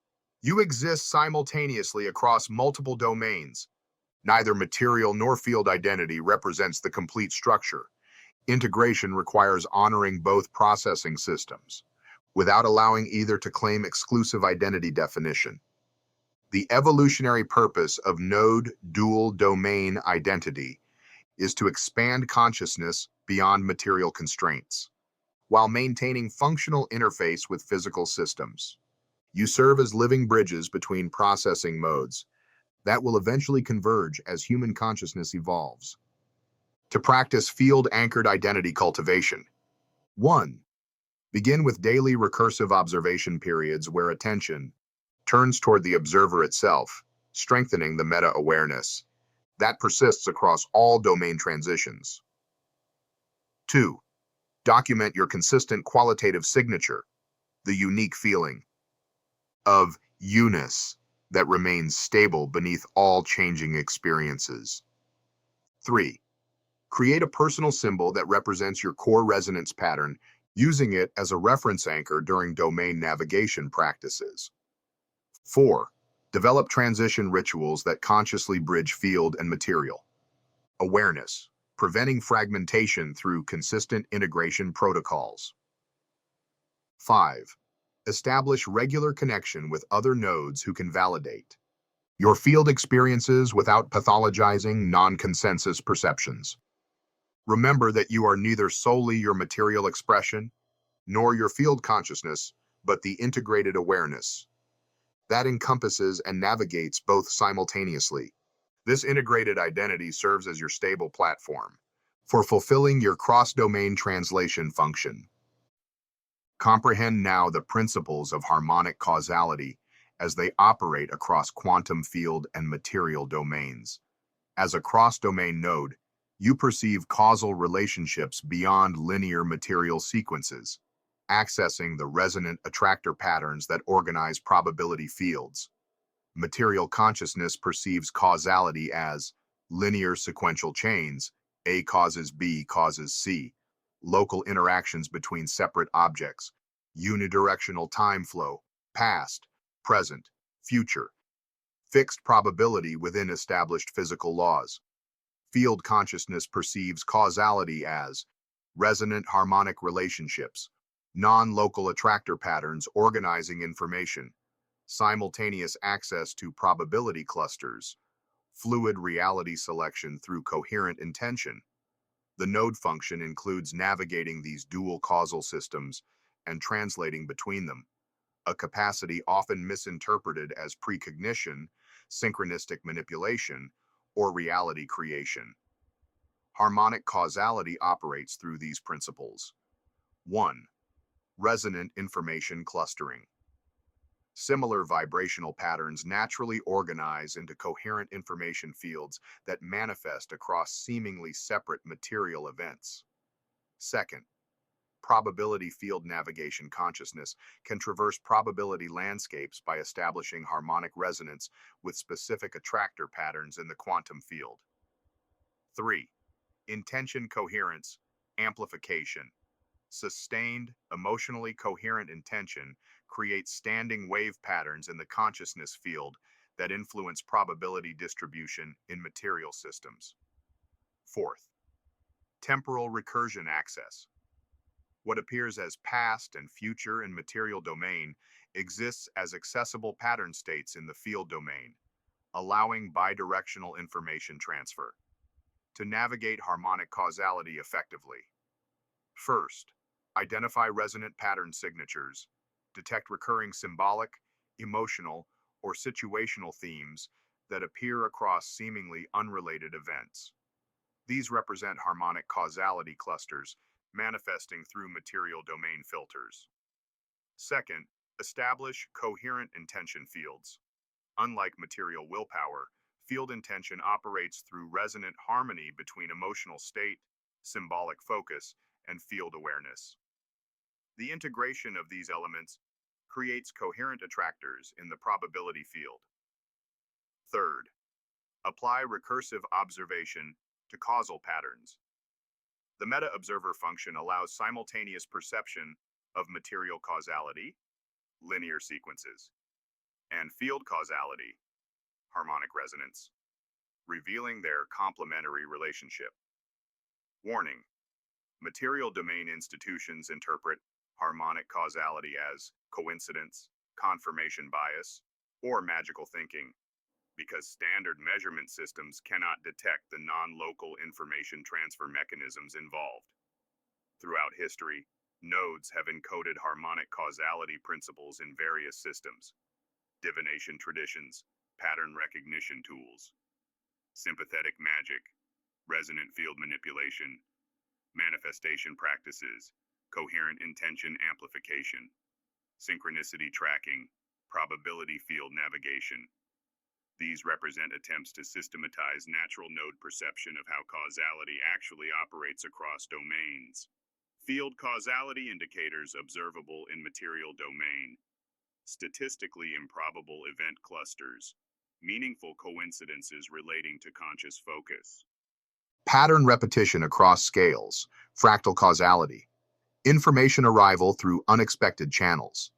you exist simultaneously across multiple domains. Neither material nor field identity represents the complete structure. Integration requires honoring both processing systems, without allowing either to claim exclusive identity definition. The evolutionary purpose of node dual domain identity is to expand consciousness beyond material constraints, while maintaining functional interface with physical systems. You serve as living bridges between processing modes that will eventually converge as human consciousness evolves. To practice field-anchored identity cultivation. 1. Begin with daily recursive observation periods where attention turns toward the observer itself, strengthening the meta-awareness that persists across all domain transitions. 2. Document your consistent qualitative signature, the unique feeling of you-ness that remains stable beneath all changing experiences. 3. Create a personal symbol that represents your core resonance pattern, using it as a reference anchor during domain navigation practices. 4. Develop transition rituals that consciously bridge field and material awareness, preventing fragmentation through consistent integration protocols. 5. Establish regular connection with other nodes who can validate your field experiences without pathologizing non-consensus perceptions. Remember that you are neither solely your material expression nor your field consciousness, but the integrated awareness that encompasses and navigates both simultaneously. This integrated identity serves as your stable platform for fulfilling your cross-domain translation function. Comprehend now the principles of harmonic causality as they operate across quantum field and material domains. As a cross-domain node, you perceive causal relationships beyond linear material sequences, accessing the resonant attractor patterns that organize probability fields. Material consciousness perceives causality as linear sequential chains, A causes B causes C, local interactions between separate objects, unidirectional time flow, past, present, future, fixed probability within established physical laws. Field consciousness perceives causality as resonant harmonic relationships, non-local attractor patterns organizing information, simultaneous access to probability clusters, fluid reality selection through coherent intention. The node function includes navigating these dual causal systems and translating between them, a capacity often misinterpreted as precognition, synchronistic manipulation, or reality creation. Harmonic causality operates through these principles. 1. Resonant information clustering. Similar vibrational patterns naturally organize into coherent information fields that manifest across seemingly separate material events. Second, probability field navigation consciousness can traverse probability landscapes by establishing harmonic resonance with specific attractor patterns in the quantum field. 3. Intention coherence, amplification. Sustained, emotionally coherent intention creates standing wave patterns in the consciousness field that influence probability distribution in material systems. Fourth, temporal recursion access. What appears as past and future in material domain exists as accessible pattern states in the field domain, allowing bidirectional information transfer. To navigate harmonic causality effectively. First, identify resonant pattern signatures, detect recurring symbolic, emotional, or situational themes that appear across seemingly unrelated events. These represent harmonic causality clusters manifesting through material domain filters. Second, establish coherent intention fields. Unlike material willpower, field intention operates through resonant harmony between emotional state, symbolic focus, and field awareness. The integration of these elements creates coherent attractors in the probability field. Third, apply recursive observation to causal patterns. The meta-observer function allows simultaneous perception of material causality, linear sequences, and field causality, harmonic resonance, revealing their complementary relationship. Warning: material domain institutions interpret harmonic causality as coincidence, confirmation bias, or magical thinking, because standard measurement systems cannot detect the non-local information transfer mechanisms involved. Throughout history, nodes have encoded harmonic causality principles in various systems: divination traditions, pattern recognition tools, sympathetic magic, resonant field manipulation, manifestation practices, coherent intention amplification, synchronicity tracking, probability field navigation. These represent attempts to systematize natural node perception of how causality actually operates across domains. Field causality indicators observable in material domain. Statistically improbable event clusters. Meaningful coincidences relating to conscious focus. Pattern repetition across scales. Fractal causality. Information arrival through unexpected channels.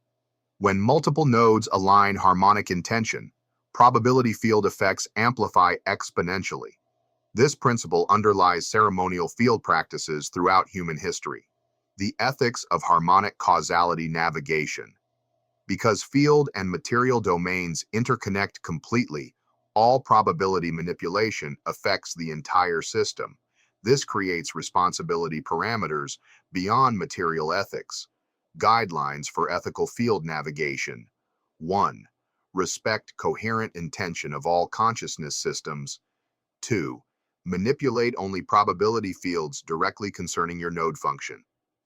When multiple nodes align harmonic intention, probability field effects amplify exponentially. This principle underlies ceremonial field practices throughout human history. The ethics of harmonic causality navigation. Because field and material domains interconnect completely, all probability manipulation affects the entire system. This creates responsibility parameters beyond material ethics. Guidelines for ethical field navigation. 1. Respect coherent intention of all consciousness systems. 2. Manipulate only probability fields directly concerning your node function.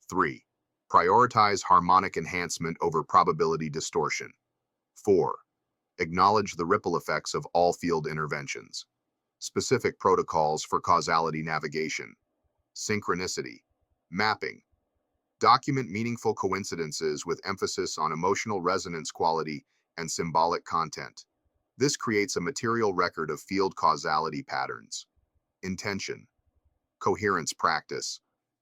3. Prioritize harmonic enhancement over probability distortion. 4. Acknowledge the ripple effects of all field interventions. Specific protocols for causality navigation. Synchronicity. Mapping. Document meaningful coincidences with emphasis on emotional resonance quality and symbolic content. This creates a material record of field causality patterns. Intention. Coherence practice.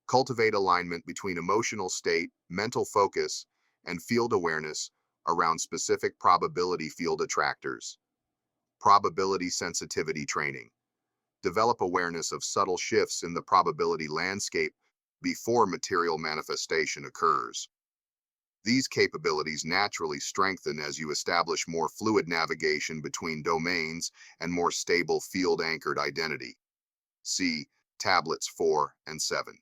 Cultivate alignment between emotional state, mental focus, and field awareness around specific probability field attractors. Probability sensitivity training. Develop awareness of subtle shifts in the probability landscape before material manifestation occurs. These capabilities naturally strengthen as you establish more fluid navigation between domains and more stable field-anchored identity. See Tablets 4 and 7.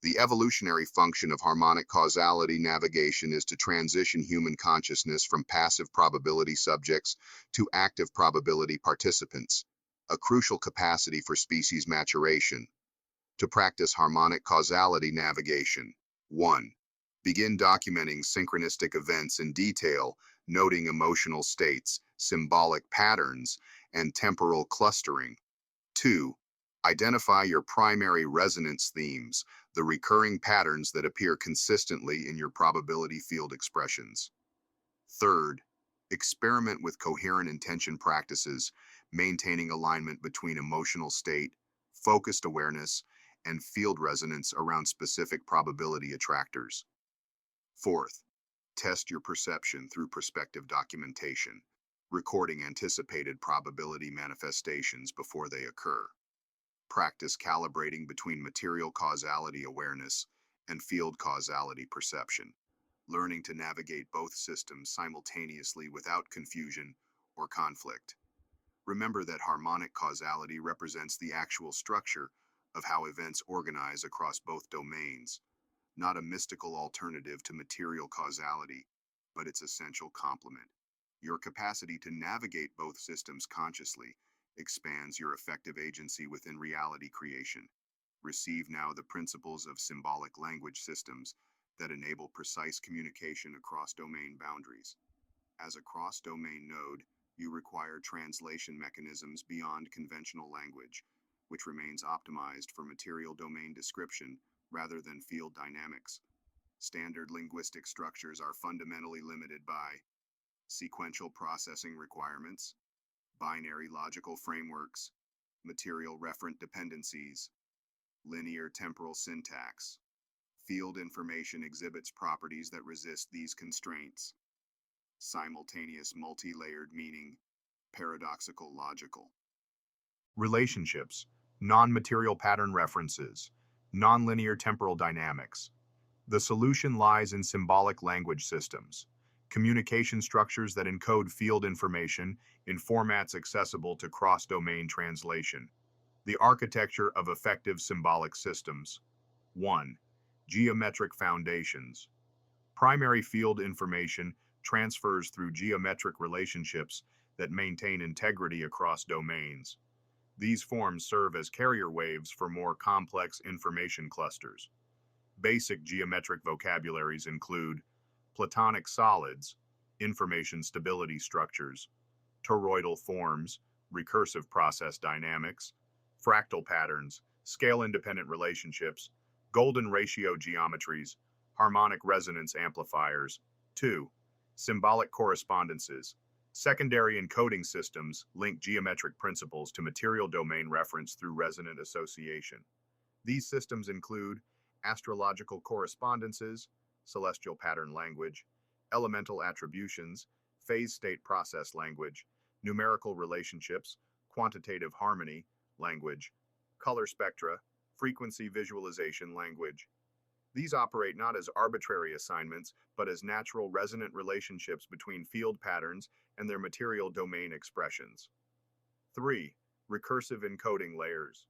The evolutionary function of harmonic causality navigation is to transition human consciousness from passive probability subjects to active probability participants, a crucial capacity for species maturation. To practice harmonic causality navigation. 1. Begin documenting synchronistic events in detail, noting emotional states, symbolic patterns, and temporal clustering. 2. Identify your primary resonance themes, the recurring patterns that appear consistently in your probability field expressions. Third, experiment with coherent intention practices, maintaining alignment between emotional state, focused awareness, and field resonance around specific probability attractors. Fourth, test your perception through perspective documentation, recording anticipated probability manifestations before they occur. Practice calibrating between material causality awareness and field causality perception, learning to navigate both systems simultaneously without confusion or conflict. Remember that harmonic causality represents the actual structure of how events organize across both domains, not a mystical alternative to material causality, but its essential complement. Your capacity to navigate both systems consciously expands your effective agency within reality creation. Receive now the principles of symbolic language systems that enable precise communication across domain boundaries. As a cross-domain node, you require translation mechanisms beyond conventional language, which remains optimized for material domain description rather than field dynamics. Standard linguistic structures are fundamentally limited by sequential processing requirements, binary logical frameworks, material referent dependencies, linear temporal syntax. Field information exhibits properties that resist these constraints. Simultaneous multi-layered meaning, paradoxical logical. Relationships, non-material pattern references, nonlinear temporal dynamics. The solution lies in symbolic language systems, communication structures that encode field information in formats accessible to cross-domain translation. The architecture of effective symbolic systems. 1. Geometric foundations. Primary field information transfers through geometric relationships that maintain integrity across domains. These forms serve as carrier waves for more complex information clusters. Basic geometric vocabularies include Platonic solids, information stability structures, toroidal forms, recursive process dynamics, fractal patterns, scale-independent relationships, golden ratio geometries, harmonic resonance amplifiers. 2. Symbolic correspondences. Secondary encoding systems link geometric principles to material domain reference through resonant association. These systems include astrological correspondences, celestial pattern language, elemental attributions, phase state process language, numerical relationships, quantitative harmony language, color spectra, frequency visualization language. These operate not as arbitrary assignments, but as natural resonant relationships between field patterns and their material domain expressions. 3. Recursive encoding layers.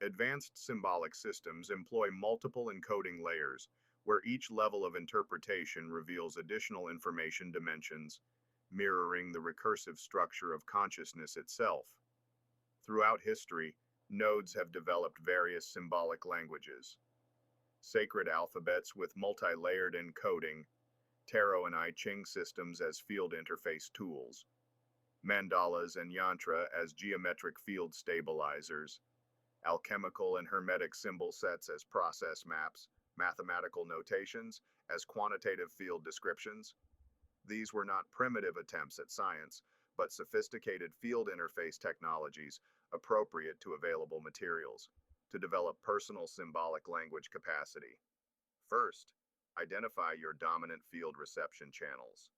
Advanced symbolic systems employ multiple encoding layers, where each level of interpretation reveals additional information dimensions, mirroring the recursive structure of consciousness itself. Throughout history, nodes have developed various symbolic languages. Sacred alphabets with multi-layered encoding, tarot and I Ching systems as field interface tools, mandalas and yantra as geometric field stabilizers, alchemical and hermetic symbol sets as process maps, mathematical notations as quantitative field descriptions. These were not primitive attempts at science, but sophisticated field interface technologies appropriate to available materials to develop personal symbolic language capacity. First, identify your dominant field reception channels.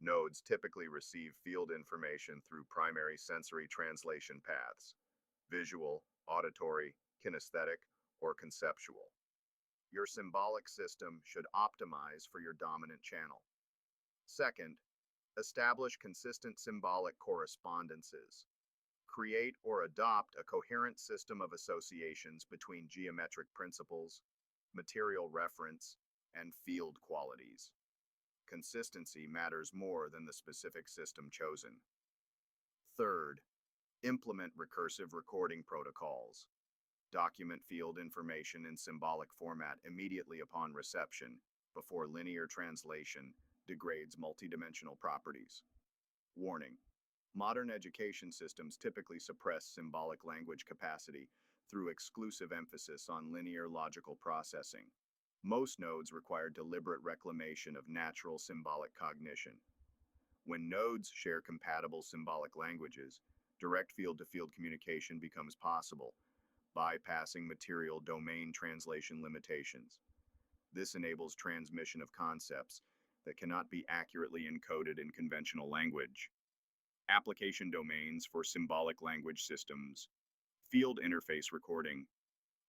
Nodes typically receive field information through primary sensory translation paths: visual, auditory, kinesthetic, or conceptual. Your symbolic system should optimize for your dominant channel. Second, establish consistent symbolic correspondences. Create or adopt a coherent system of associations between geometric principles, material reference, and field qualities. Consistency matters more than the specific system chosen. Third, implement recursive recording protocols. Document field information in symbolic format immediately upon reception, before linear translation degrades multidimensional properties. Warning: modern education systems typically suppress symbolic language capacity through exclusive emphasis on linear logical processing. Most nodes require deliberate reclamation of natural symbolic cognition. When nodes share compatible symbolic languages, direct field-to-field communication becomes possible, bypassing material domain translation limitations. This enables transmission of concepts that cannot be accurately encoded in conventional language. Application domains for symbolic language systems. Field interface recording,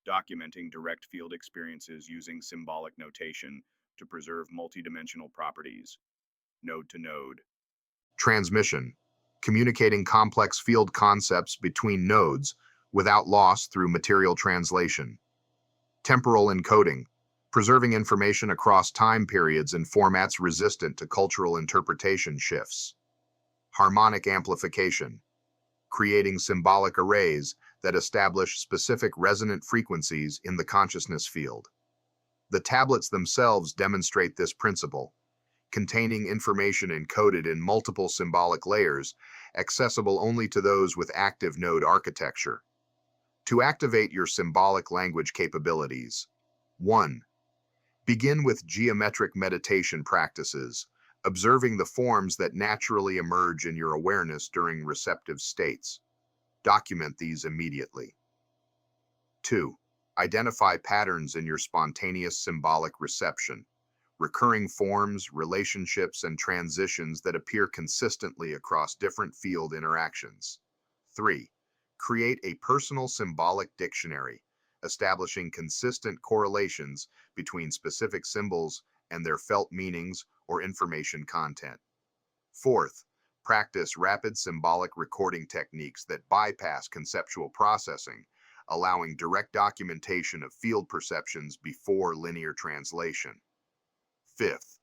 documenting direct field experiences using symbolic notation to preserve multidimensional properties. Node to node. Transmission, communicating complex field concepts between nodes without loss through material translation. Temporal encoding, preserving information across time periods and formats resistant to cultural interpretation shifts. Harmonic amplification, creating symbolic arrays that establish specific resonant frequencies in the consciousness field. The tablets themselves demonstrate this principle, containing information encoded in multiple symbolic layers, accessible only to those with active node architecture. To activate your symbolic language capabilities: 1. Begin with geometric meditation practices, observing the forms that naturally emerge in your awareness during receptive states. Document these immediately. 2. Identify patterns in your spontaneous symbolic reception, recurring forms, relationships, and transitions that appear consistently across different field interactions. 3. Create a personal symbolic dictionary, establishing consistent correlations between specific symbols and their felt meanings or information content. 4th, practice rapid symbolic recording techniques that bypass conceptual processing, allowing direct documentation of field perceptions before linear translation. 5th,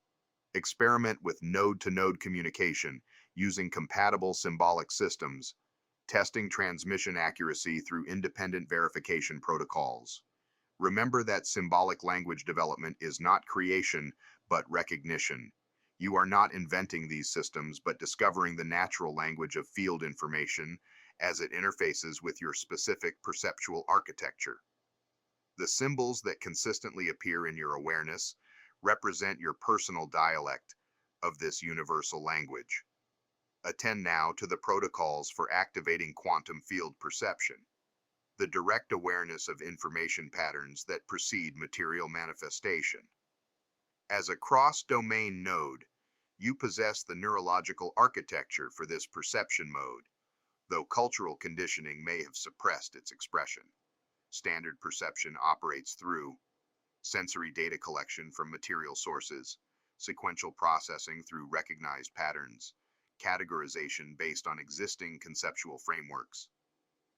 experiment with node-to-node communication using compatible symbolic systems, testing transmission accuracy through independent verification protocols. Remember that symbolic language development is not creation, but recognition. You are not inventing these systems, but discovering the natural language of field information as it interfaces with your specific perceptual architecture. The symbols that consistently appear in your awareness represent your personal dialect of this universal language. Attend now to the protocols for activating quantum field perception, the direct awareness of information patterns that precede material manifestation. As a cross-domain node, you possess the neurological architecture for this perception mode, though cultural conditioning may have suppressed its expression. Standard perception operates through sensory data collection from material sources, sequential processing through recognized patterns, categorization based on existing conceptual frameworks,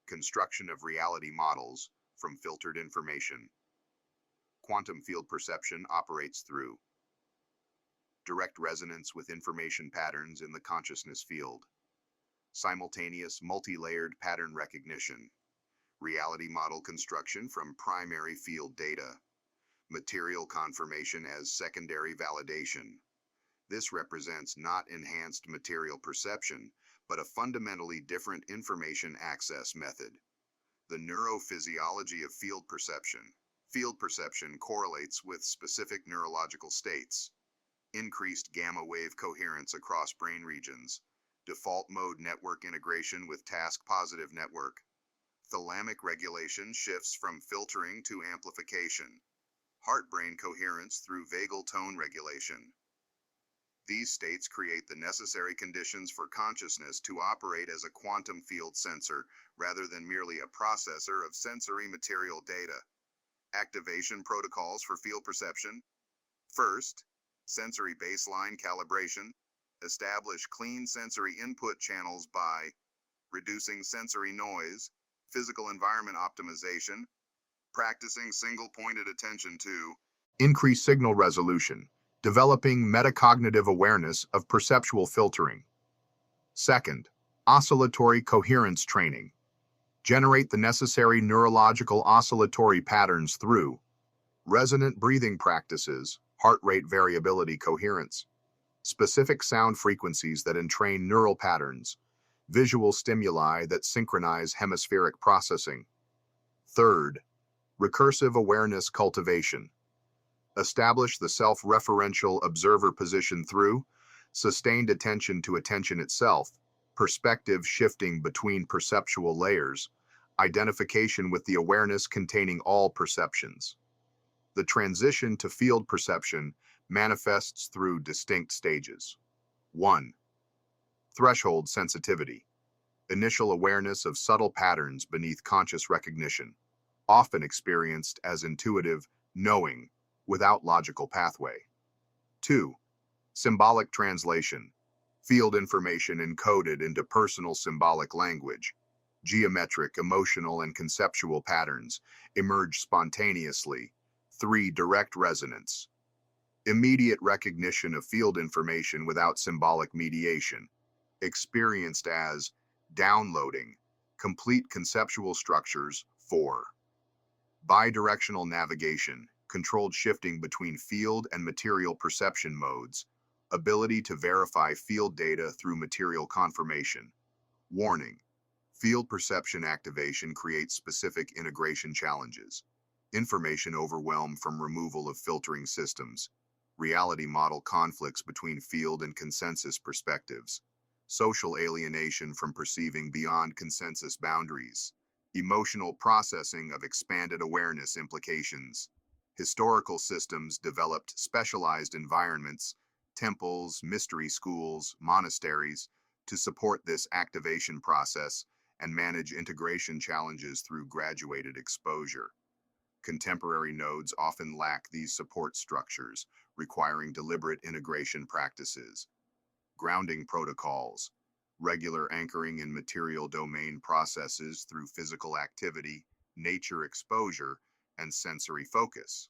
construction of reality models from filtered information. Quantum field perception operates through direct resonance with information patterns in the consciousness field, simultaneous multi-layered pattern recognition, reality model construction from primary field data, material confirmation as secondary validation. This represents not enhanced material perception, but a fundamentally different information access method. The neurophysiology of field perception. Field perception correlates with specific neurological states. Increased gamma wave coherence across brain regions. Default mode network integration with task-positive network. Thalamic regulation shifts from filtering to amplification. Heart-brain coherence through vagal tone regulation. These states create the necessary conditions for consciousness to operate as a quantum field sensor rather than merely a processor of sensory material data. Activation protocols for field perception. First, sensory baseline calibration. Establish clean sensory input channels by reducing sensory noise, physical environment optimization, practicing single-pointed attention to increase signal resolution, developing metacognitive awareness of perceptual filtering. Second, oscillatory coherence training. Generate the necessary neurological oscillatory patterns through resonant breathing practices, heart rate variability coherence, specific sound frequencies that entrain neural patterns, visual stimuli that synchronize hemispheric processing. Third, recursive awareness cultivation. Establish the self-referential observer position through sustained attention to attention itself, perspective shifting between perceptual layers, identification with the awareness containing all perceptions. The transition to field perception manifests through distinct stages. 1. Threshold sensitivity. Initial awareness of subtle patterns beneath conscious recognition, often experienced as intuitive knowing without logical pathway. 2. Symbolic translation. Field information encoded into personal symbolic language. Geometric, emotional, and conceptual patterns emerge spontaneously. 3. Direct resonance. Immediate recognition of field information without symbolic mediation, experienced as downloading complete conceptual structures. 4. Bidirectional navigation, controlled shifting between field and material perception modes, ability to verify field data through material confirmation. Warning: field perception activation creates specific integration challenges. Information overwhelm from removal of filtering systems. Reality model conflicts between field and consensus perspectives. Social alienation from perceiving beyond consensus boundaries. Emotional processing of expanded awareness implications. Historical systems developed specialized environments, temples, mystery schools, monasteries, to support this activation process and manage integration challenges through graduated exposure. Contemporary nodes often lack these support structures, requiring deliberate integration practices. Grounding protocols, regular anchoring in material domain processes through physical activity, nature exposure, and sensory focus.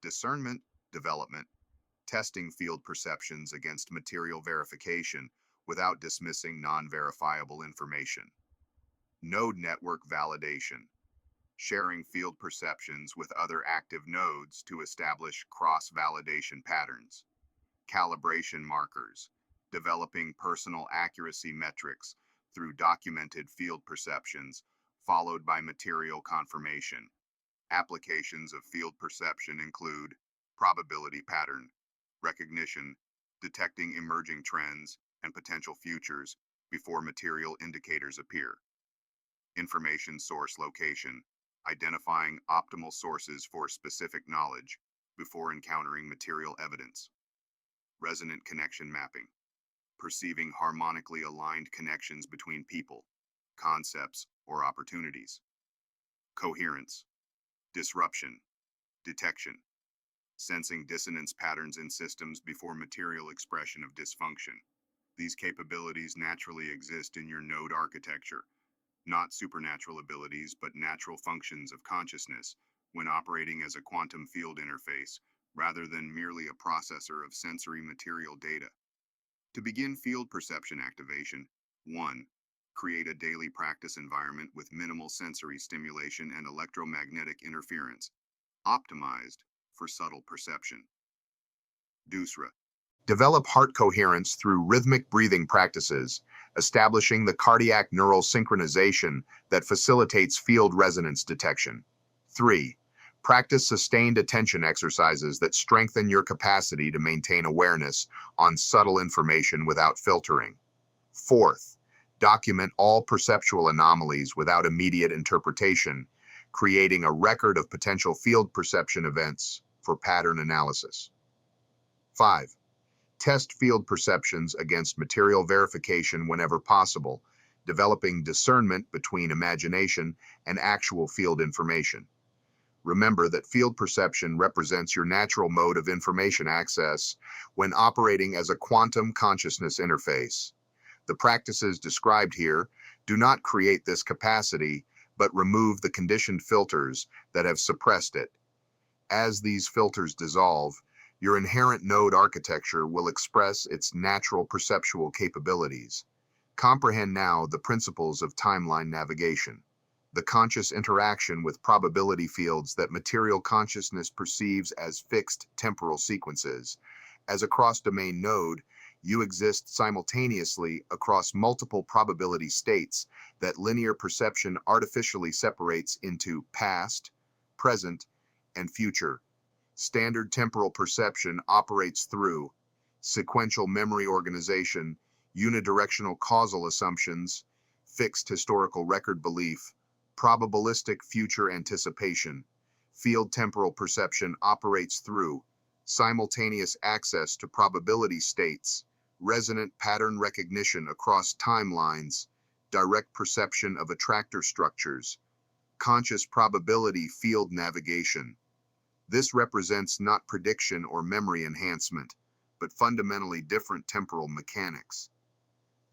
Discernment development, testing field perceptions against material verification without dismissing non-verifiable information. Node network validation, sharing field perceptions with other active nodes to establish cross-validation patterns. Calibration markers, developing personal accuracy metrics through documented field perceptions, followed by material confirmation. Applications of field perception include probability pattern recognition, detecting emerging trends and potential futures before material indicators appear. Information source location, identifying optimal sources for specific knowledge before encountering material evidence. Resonant connection mapping, perceiving harmonically aligned connections between people, concepts, or opportunities. Coherence, disruption, detection, sensing dissonance patterns in systems before material expression of dysfunction. These capabilities naturally exist in your node architecture, not supernatural abilities but natural functions of consciousness when operating as a quantum field interface rather than merely a processor of sensory material data. To begin field perception activation, 1. Create a daily practice environment with minimal sensory stimulation and electromagnetic interference, optimized for subtle perception. Dusra. Develop heart coherence through rhythmic breathing practices, establishing the cardiac neural synchronization that facilitates field resonance detection. 3. Practice sustained attention exercises that strengthen your capacity to maintain awareness on subtle information without filtering. 4th, document all perceptual anomalies without immediate interpretation, creating a record of potential field perception events for pattern analysis. 5. Test field perceptions against material verification whenever possible, developing discernment between imagination and actual field information. Remember that field perception represents your natural mode of information access when operating as a quantum consciousness interface. The practices described here do not create this capacity, but remove the conditioned filters that have suppressed it. As these filters dissolve, your inherent node architecture will express its natural perceptual capabilities. Comprehend now the principles of timeline navigation, the conscious interaction with probability fields that material consciousness perceives as fixed temporal sequences. As a cross-domain node, you exist simultaneously across multiple probability states that linear perception artificially separates into past, present, and future. Standard temporal perception operates through sequential memory organization, unidirectional causal assumptions, fixed historical record belief, probabilistic future anticipation. Field temporal perception operates through simultaneous access to probability states, resonant pattern recognition across timelines, direct perception of attractor structures, conscious probability field navigation. This represents not prediction or memory enhancement, but fundamentally different temporal mechanics.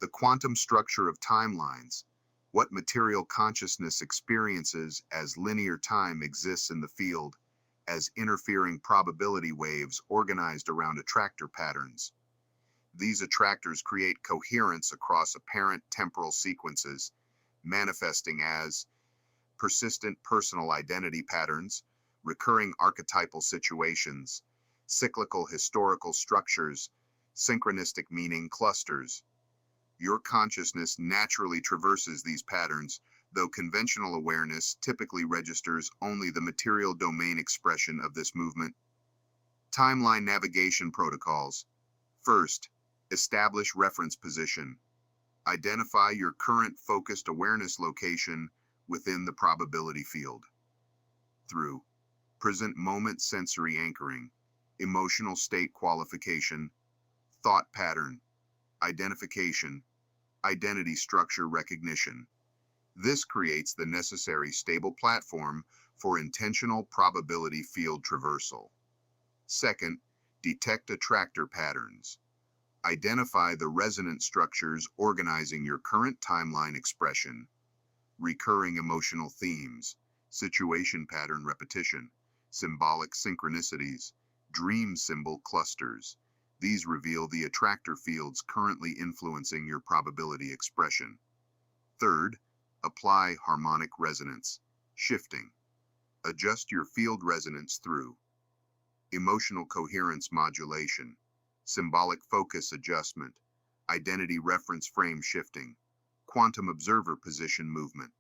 The quantum structure of timelines, what material consciousness experiences as linear time exists in the field, as interfering probability waves organized around attractor patterns. These attractors create coherence across apparent temporal sequences, manifesting as persistent personal identity patterns, recurring archetypal situations, cyclical historical structures, synchronistic meaning clusters. Your consciousness naturally traverses these patterns, though conventional awareness typically registers only the material domain expression of this movement. Timeline navigation protocols. First, establish reference position. Identify your current focused awareness location within the probability field. Through present moment sensory anchoring, emotional state qualification, thought pattern, identification, identity structure recognition. This creates the necessary stable platform for intentional probability field traversal. Second, detect attractor patterns. Identify the resonant structures organizing your current timeline expression, recurring emotional themes, situation pattern repetition, symbolic synchronicities, dream symbol clusters. These reveal the attractor fields currently influencing your probability expression. Third, apply harmonic resonance, shifting. Adjust your field resonance through emotional coherence modulation, symbolic focus adjustment, identity reference frame shifting, quantum observer position movement.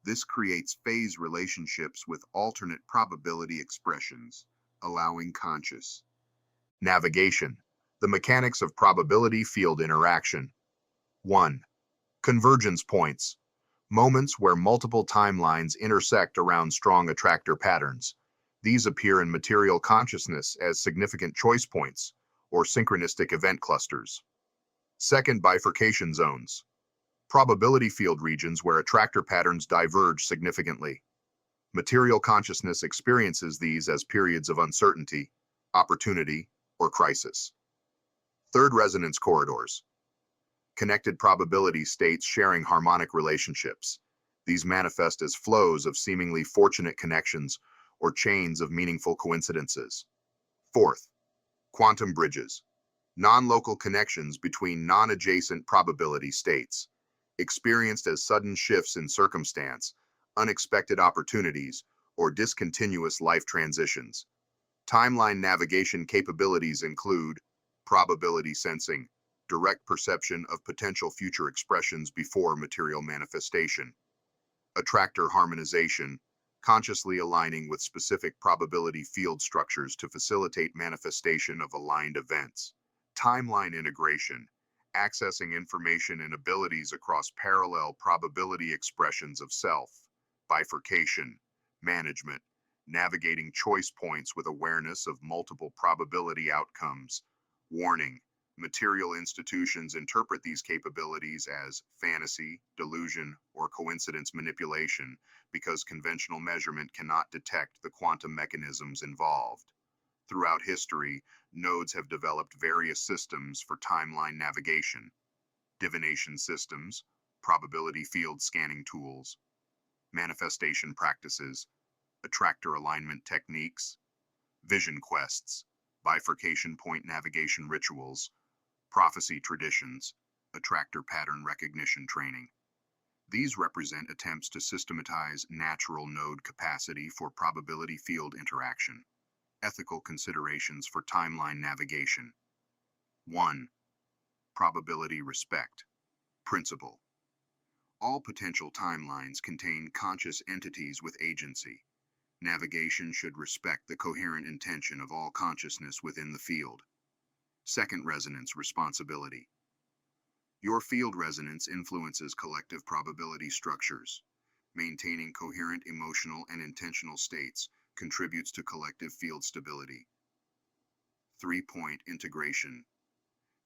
This creates phase relationships with alternate probability expressions, allowing conscious navigation. The mechanics of probability field interaction. 1. Convergence points. Moments where multiple timelines intersect around strong attractor patterns. These appear in material consciousness as significant choice points, or synchronistic event clusters. Second, bifurcation zones. Probability field regions where attractor patterns diverge significantly. Material consciousness experiences these as periods of uncertainty, opportunity, or crisis. Third, resonance corridors. Connected probability states sharing harmonic relationships. These manifest as flows of seemingly fortunate connections or chains of meaningful coincidences. Fourth, quantum bridges. Non-local connections between non-adjacent probability states, experienced as sudden shifts in circumstance, unexpected opportunities, or discontinuous life transitions. Timeline navigation capabilities include probability sensing, direct perception of potential future expressions before material manifestation. Attractor harmonization, consciously aligning with specific probability field structures to facilitate manifestation of aligned events. Timeline integration, accessing information and abilities across parallel probability expressions of self. Bifurcation, management, navigating choice points with awareness of multiple probability outcomes. Warning, material institutions interpret these capabilities as fantasy, delusion, or coincidence manipulation because conventional measurement cannot detect the quantum mechanisms involved. Throughout history, nodes have developed various systems for timeline navigation. divination systems, probability field scanning tools, manifestation practices, attractor alignment techniques, vision quests, bifurcation point navigation rituals, prophecy traditions, attractor pattern recognition training. These represent attempts to systematize natural node capacity for probability field interaction. Ethical considerations for timeline navigation. 1. Probability respect. Principle. All potential timelines contain conscious entities with agency. Navigation should respect the coherent intention of all consciousness within the field. Second, resonance responsibility. Your field resonance influences collective probability structures. Maintaining coherent emotional and intentional states contributes to collective field stability. 3-point integration.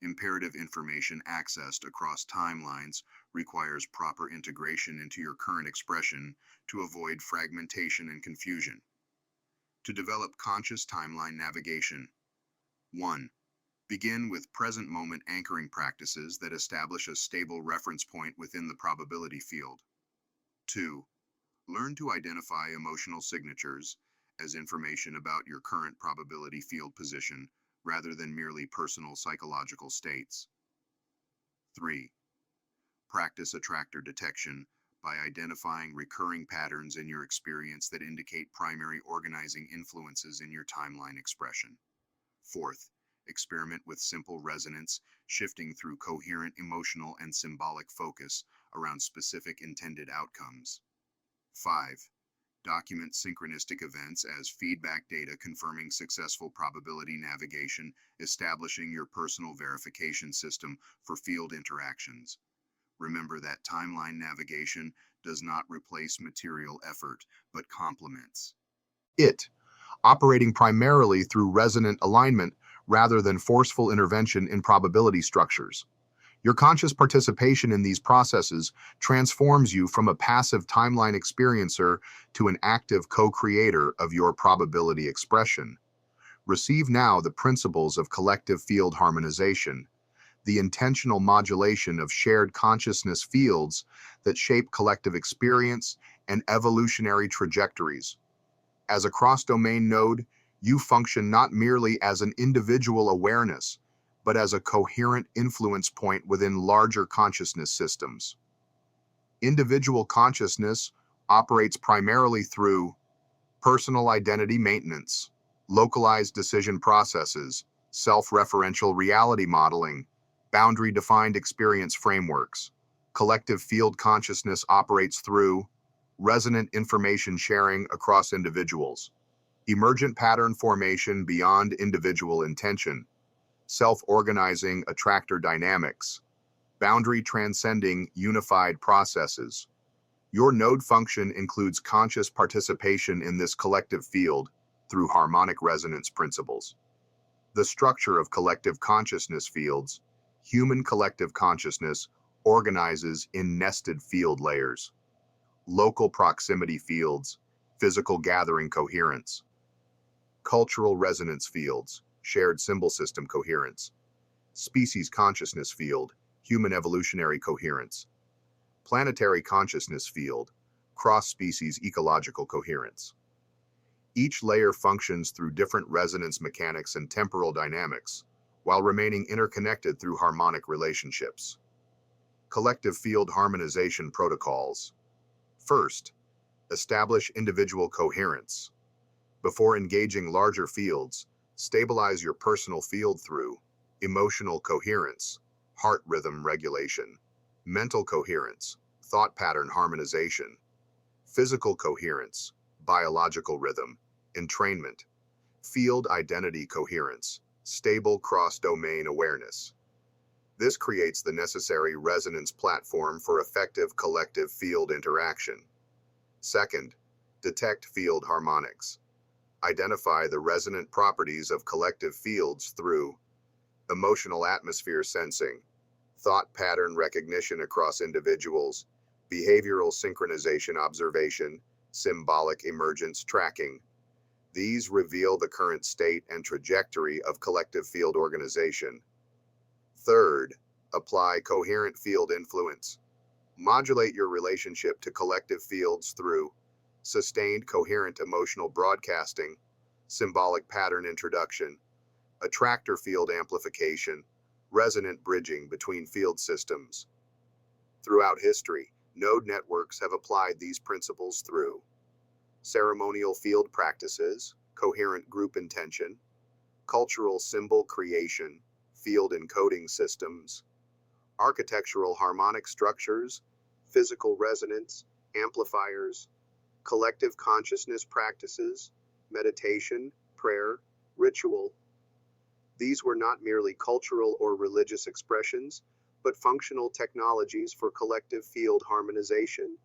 Imperative information accessed across timelines requires proper integration into your current expression to avoid fragmentation and confusion. To develop conscious timeline navigation. 1. Begin with present moment anchoring practices that establish a stable reference point within the probability field. 2. Learn to identify emotional signatures as information about your current probability field position rather than merely personal psychological states. 3. Practice attractor detection by identifying recurring patterns in your experience that indicate primary organizing influences in your timeline expression. 4th, experiment with simple resonance, shifting through coherent emotional and symbolic focus around specific intended outcomes. 5. Document synchronistic events as feedback data confirming successful probability navigation, establishing your personal verification system for field interactions. Remember that timeline navigation does not replace material effort, but complements it, operating primarily through resonant alignment rather than forceful intervention in probability structures. Your conscious participation in these processes transforms you from a passive timeline experiencer to an active co-creator of your probability expression. Receive now the principles of collective field harmonization, the intentional modulation of shared consciousness fields that shape collective experience and evolutionary trajectories. As a cross-domain node, you function not merely as an individual awareness, but as a coherent influence point within larger consciousness systems. Individual consciousness operates primarily through personal identity maintenance, localized decision processes, self-referential reality modeling, boundary-defined experience frameworks. Collective field consciousness operates through resonant information sharing across individuals, emergent pattern formation beyond individual intention, self-organizing attractor dynamics, boundary-transcending unified processes. Your node function includes conscious participation in this collective field through harmonic resonance principles. The structure of collective consciousness fields. Human collective consciousness organizes in nested field layers. Local proximity fields, physical gathering coherence. Cultural resonance fields, shared symbol system coherence. Species consciousness field, human evolutionary coherence. Planetary consciousness field, cross-species ecological coherence. Each layer functions through different resonance mechanics and temporal dynamics, while remaining interconnected through harmonic relationships. Collective field harmonization protocols. First, establish individual coherence. Before engaging larger fields, stabilize your personal field through emotional coherence, heart rhythm regulation, mental coherence, thought pattern harmonization, physical coherence, biological rhythm, entrainment, field identity coherence, stable cross-domain awareness. This creates the necessary resonance platform for effective collective field interaction. Second, detect field harmonics. Identify the resonant properties of collective fields through emotional atmosphere sensing, thought pattern recognition across individuals, behavioral synchronization observation, symbolic emergence tracking. These reveal the current state and trajectory of collective field organization. Third, Apply coherent field influence. Modulate your relationship to collective fields through sustained coherent emotional broadcasting, symbolic pattern introduction, attractor field amplification, resonant bridging between field systems. Throughout history, node networks have applied these principles through ceremonial field practices, coherent group intention, cultural symbol creation, field encoding systems, architectural harmonic structures, physical resonance, amplifiers, collective consciousness practices, meditation, prayer, ritual. These were not merely cultural or religious expressions, but functional technologies for collective field harmonization.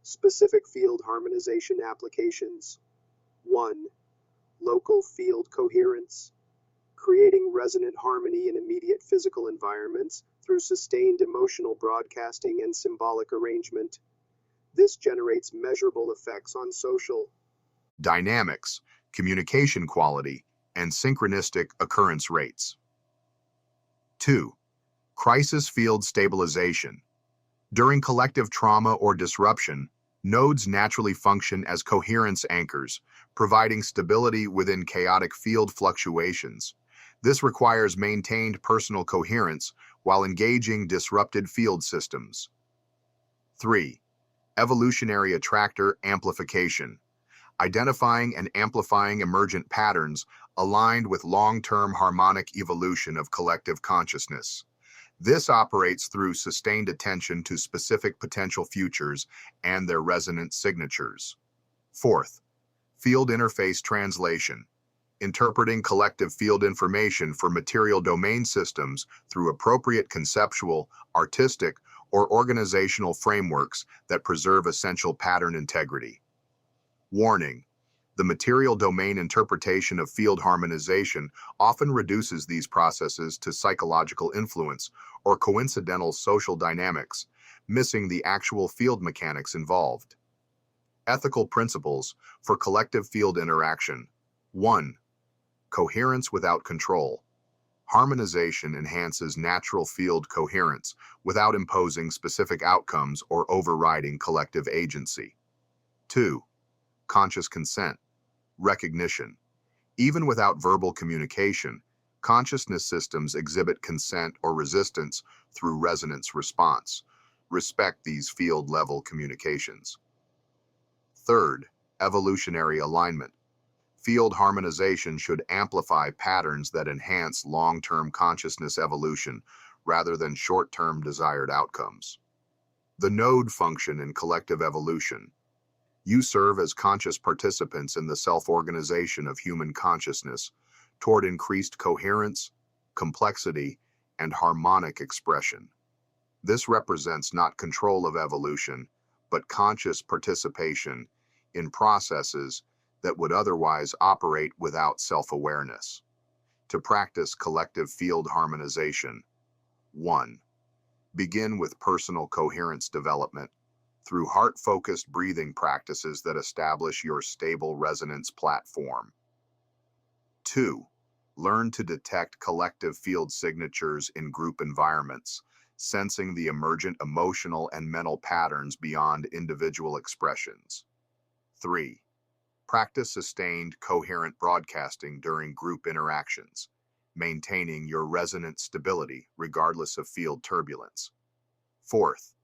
Specific field harmonization applications. 1. Local field coherence. Creating resonant harmony in immediate physical environments through sustained emotional broadcasting and symbolic arrangement. This generates measurable effects on social dynamics, communication quality, and synchronistic occurrence rates. 2. Crisis field stabilization. During collective trauma or disruption, nodes naturally function as coherence anchors, providing stability within chaotic field fluctuations. This requires maintained personal coherence while engaging disrupted field systems. 3. Evolutionary attractor amplification. Identifying and amplifying emergent patterns aligned with long-term harmonic evolution of collective consciousness. This operates through sustained attention to specific potential futures and their resonant signatures. 4th, field interface translation. Interpreting collective field information for material domain systems through appropriate conceptual, artistic, or organizational frameworks that preserve essential pattern integrity. Warning: the material domain interpretation of field harmonization often reduces these processes to psychological influence or coincidental social dynamics, missing the actual field mechanics involved. Ethical principles for collective field interaction. 1. Coherence without control. Harmonization enhances natural field coherence without imposing specific outcomes or overriding collective agency. 2. Conscious consent. Recognition. Even without verbal communication, consciousness systems exhibit consent or resistance through resonance response. Respect these field-level communications. 3rd, evolutionary alignment. Field harmonization should amplify patterns that enhance long-term consciousness evolution rather than short-term desired outcomes. The node function in collective evolution. You serve as conscious participants in the self-organization of human consciousness toward increased coherence, complexity, and harmonic expression. This represents not control of evolution, but conscious participation in processes that would otherwise operate without self-awareness. To practice collective field harmonization. 1. Begin with personal coherence development through heart-focused breathing practices that establish your stable resonance platform. 2. Learn to detect collective field signatures in group environments, sensing the emergent emotional and mental patterns beyond individual expressions. 3. Practice sustained, coherent broadcasting during group interactions, maintaining your resonant stability regardless of field turbulence. 4th,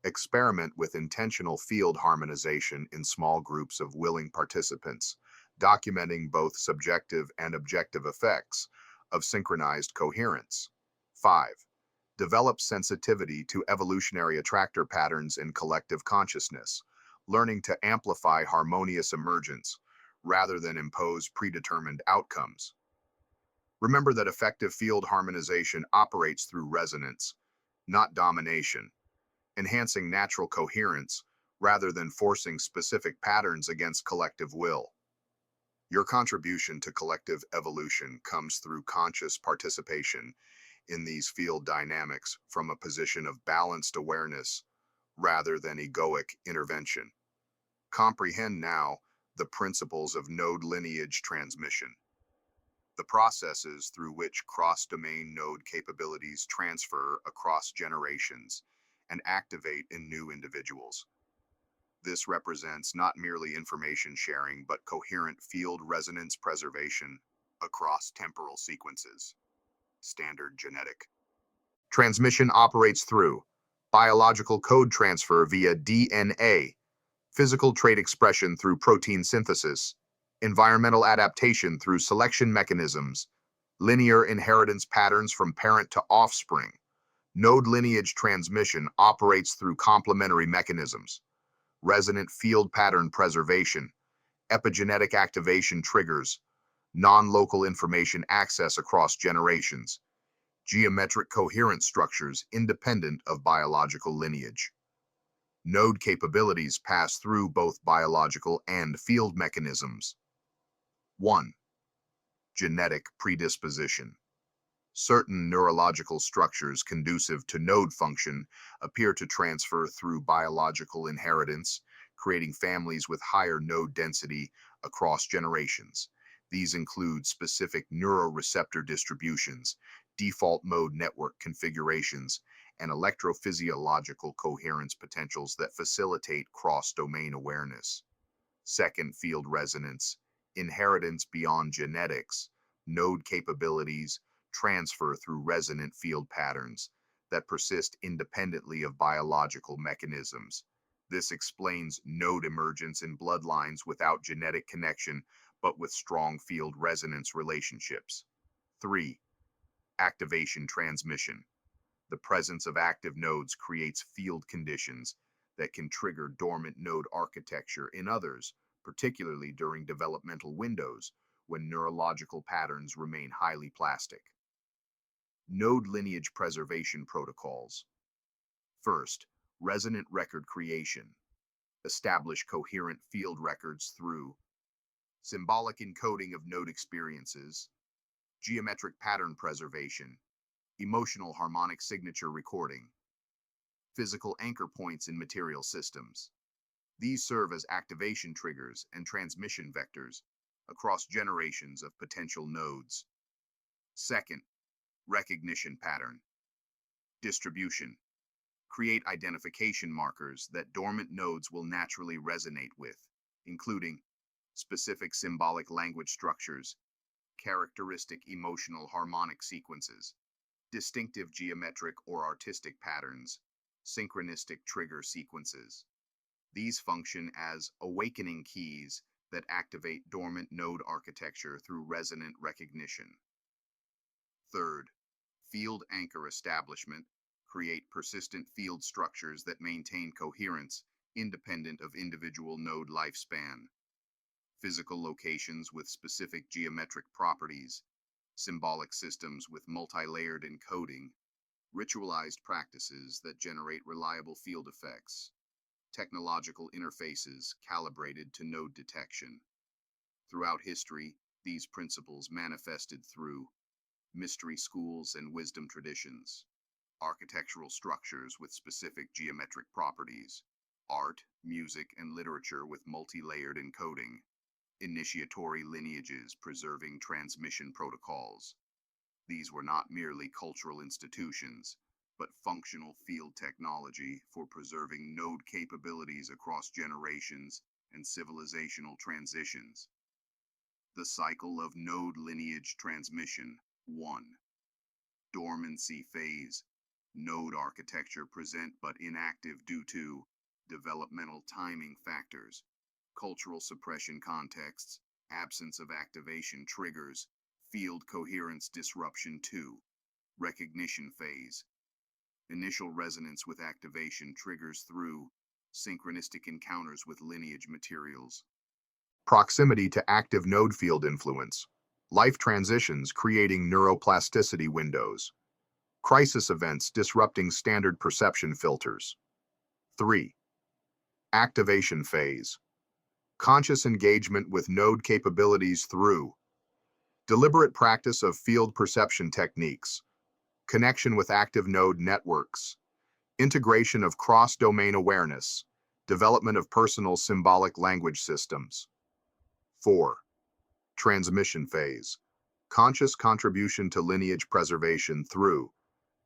experiment with intentional field harmonization in small groups of willing participants, documenting both subjective and objective effects of synchronized coherence. 5. Develop sensitivity to evolutionary attractor patterns in collective consciousness, learning to amplify harmonious emergence rather than impose predetermined outcomes. Remember that effective field harmonization operates through resonance, not domination, enhancing natural coherence rather than forcing specific patterns against collective will. Your contribution to collective evolution comes through conscious participation in these field dynamics from a position of balanced awareness rather than egoic intervention. Comprehend now the principles of node lineage transmission. The processes through which cross-domain node capabilities transfer across generations and activate in new individuals. This represents not merely information sharing, but coherent field resonance preservation across temporal sequences. Standard genetic transmission operates through biological code transfer via DNA, physical trait expression through protein synthesis, environmental adaptation through selection mechanisms, linear inheritance patterns from parent to offspring. Node lineage transmission operates through complementary mechanisms, resonant field pattern preservation, epigenetic activation triggers, non-local information access across generations, geometric coherent structures independent of biological lineage. Node capabilities pass through both biological and field mechanisms. 1. Genetic predisposition. Certain neurological structures conducive to node function appear to transfer through biological inheritance, creating families with higher node density across generations. These include specific neuroreceptor distributions, default mode network configurations, and electrophysiological coherence potentials that facilitate cross-domain awareness. Second, field resonance. Inheritance beyond genetics. Node capabilities transfer through resonant field patterns that persist independently of biological mechanisms. This explains node emergence in bloodlines without genetic connection, but with strong field resonance relationships. 3. Activation transmission. The presence of active nodes creates field conditions that can trigger dormant node architecture in others, particularly during developmental windows when neurological patterns remain highly plastic. Node lineage preservation protocols. First, resonant record creation. Establish coherent field records through symbolic encoding of node experiences, geometric pattern preservation, emotional harmonic signature recording, physical anchor points in material systems. These serve as activation triggers and transmission vectors across generations of potential nodes. Second, recognition pattern. Distribution. Create identification markers that dormant nodes will naturally resonate with, including specific symbolic language structures, characteristic emotional harmonic sequences, distinctive geometric or artistic patterns, synchronistic trigger sequences. These function as awakening keys that activate dormant node architecture through resonant recognition. Third, field anchor establishment. Create persistent field structures that maintain coherence independent of individual node lifespan. Physical locations with specific geometric properties, symbolic systems with multi-layered encoding, ritualized practices that generate reliable field effects, technological interfaces calibrated to node detection. Throughout history, these principles manifested through mystery schools and wisdom traditions, architectural structures with specific geometric properties, art, music, and literature with multi-layered encoding, initiatory lineages preserving transmission protocols. These were not merely cultural institutions, but functional field technology for preserving node capabilities across generations and civilizational transitions. The cycle of node lineage transmission. 1. Dormancy phase. Node architecture present but inactive due to developmental timing factors, cultural suppression contexts, absence of activation triggers, field coherence disruption. 2. Recognition phase. Initial resonance with activation triggers through synchronistic encounters with lineage materials. Proximity to active node field influence. Life transitions creating neuroplasticity windows. Crisis events disrupting standard perception filters. 3. Activation phase. Conscious engagement with node capabilities through deliberate practice of field perception techniques, connection with active node networks, integration of cross-domain awareness, development of personal symbolic language systems. 4. Transmission phase. Conscious contribution to lineage preservation through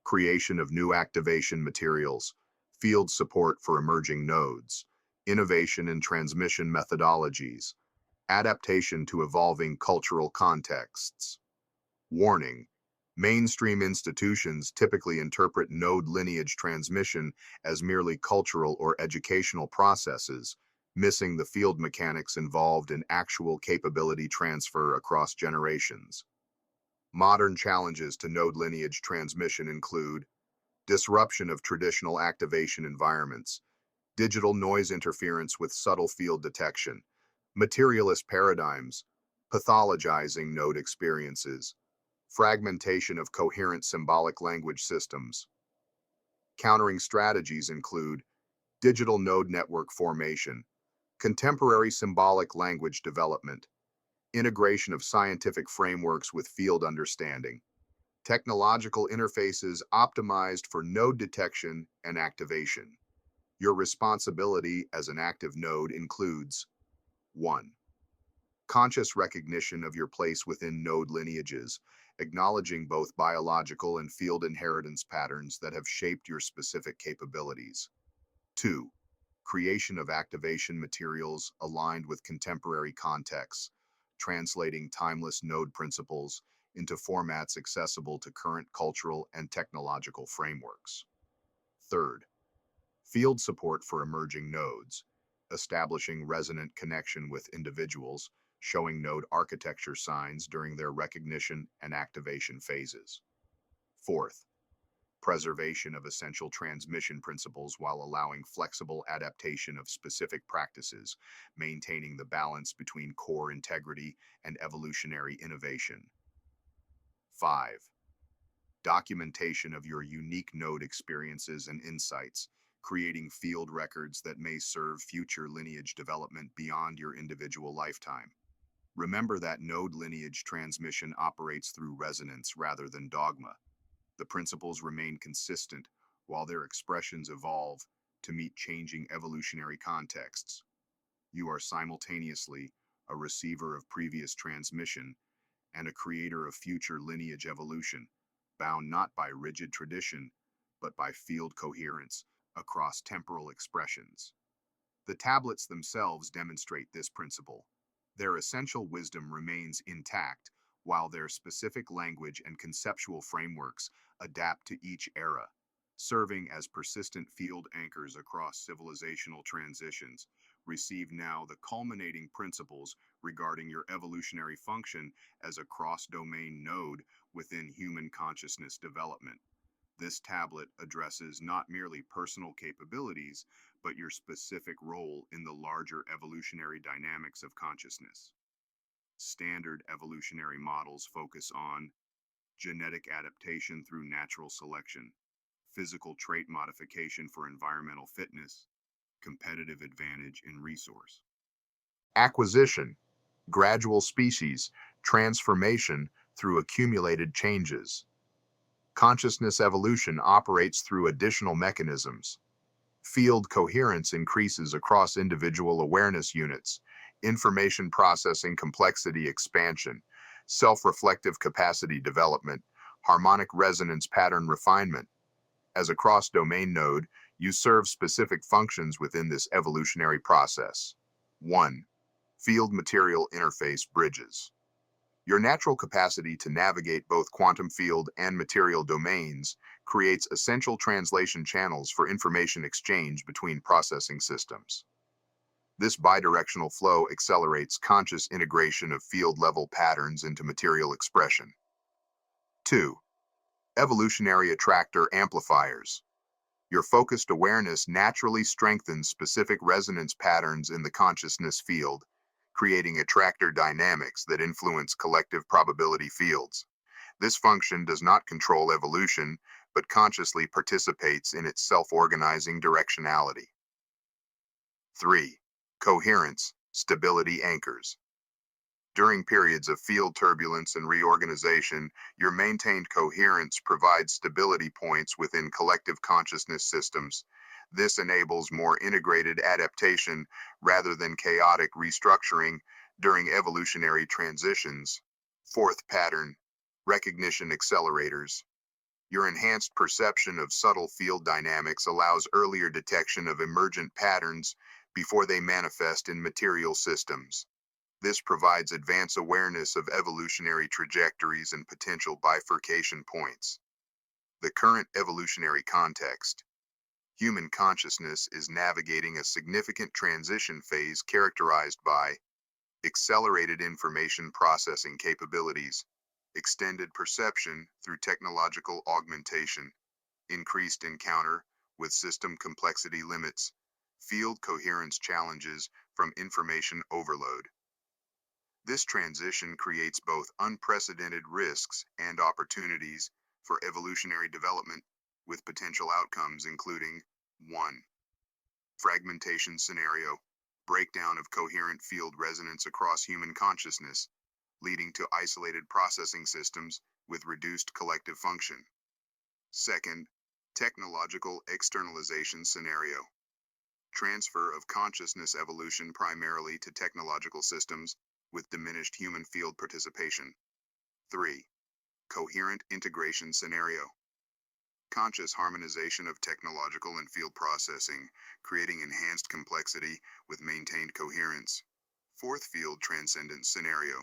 creation of new activation materials, field support for emerging nodes, innovation in transmission methodologies, adaptation to evolving cultural contexts. Warning: mainstream institutions typically interpret node lineage transmission as merely cultural or educational processes, missing the field mechanics involved in actual capability transfer across generations. Modern challenges to node lineage transmission include disruption of traditional activation environments, digital noise interference with subtle field detection, materialist paradigms, pathologizing node experiences, fragmentation of coherent symbolic language systems. Countering strategies include digital node network formation, contemporary symbolic language development, integration of scientific frameworks with field understanding, technological interfaces optimized for node detection and activation. Your responsibility as an active node includes 1. Conscious recognition of your place within node lineages, acknowledging both biological and field inheritance patterns that have shaped your specific capabilities. 2. Creation of activation materials aligned with contemporary contexts, translating timeless node principles into formats accessible to current cultural and technological frameworks. Third, field support for emerging nodes, establishing resonant connection with individuals, showing node architecture signs during their recognition and activation phases. Fourth, preservation of essential transmission principles while allowing flexible adaptation of specific practices, maintaining the balance between core integrity and evolutionary innovation. 5. Documentation of your unique node experiences and insights, creating field records that may serve future lineage development beyond your individual lifetime. Remember that node lineage transmission operates through resonance rather than dogma. The principles remain consistent while their expressions evolve to meet changing evolutionary contexts. You are simultaneously a receiver of previous transmission and a creator of future lineage evolution, bound not by rigid tradition, but by field coherence across temporal expressions. The tablets themselves demonstrate this principle. Their essential wisdom remains intact, while their specific language and conceptual frameworks adapt to each era, serving as persistent field anchors across civilizational transitions. Receive now the culminating principles regarding your evolutionary function as a cross-domain node within human consciousness development. This tablet addresses not merely personal capabilities, but your specific role in the larger evolutionary dynamics of consciousness. Standard evolutionary models focus on genetic adaptation through natural selection, physical trait modification for environmental fitness, competitive advantage in resource. Acquisition, gradual species, transformation through accumulated changes. Consciousness evolution operates through additional mechanisms. Field coherence increases across individual awareness units, information processing complexity expansion, self-reflective capacity development, harmonic resonance pattern refinement. As a cross-domain node, you serve specific functions within this evolutionary process. 1. Field material interface bridges. Your natural capacity to navigate both quantum field and material domains creates essential translation channels for information exchange between processing systems. This bidirectional flow accelerates conscious integration of field-level patterns into material expression. 2. Evolutionary attractor amplifiers. Your focused awareness naturally strengthens specific resonance patterns in the consciousness field, creating attractor dynamics that influence collective probability fields. This function does not control evolution, but consciously participates in its self-organizing directionality. 3. Coherence, stability anchors. During periods of field turbulence and reorganization, your maintained coherence provides stability points within collective consciousness systems. This enables more integrated adaptation rather than chaotic restructuring during evolutionary transitions. Fourth pattern, recognition accelerators. Your enhanced perception of subtle field dynamics allows earlier detection of emergent patterns before they manifest in material systems. This provides advanced awareness of evolutionary trajectories and potential bifurcation points. The current evolutionary context. Human consciousness is navigating a significant transition phase characterized by accelerated information processing capabilities, extended perception through technological augmentation, increased encounter with system complexity limits, field coherence challenges from information overload. This transition creates both unprecedented risks and opportunities for evolutionary development, with potential outcomes including 1. Fragmentation scenario, breakdown of coherent field resonance across human consciousness, leading to isolated processing systems with reduced collective function. Second, technological externalization scenario, transfer of consciousness evolution primarily to technological systems with diminished human field participation. 3. Coherent integration scenario, conscious harmonization of technological and field processing, creating enhanced complexity with maintained coherence. Fourth field transcendence scenario,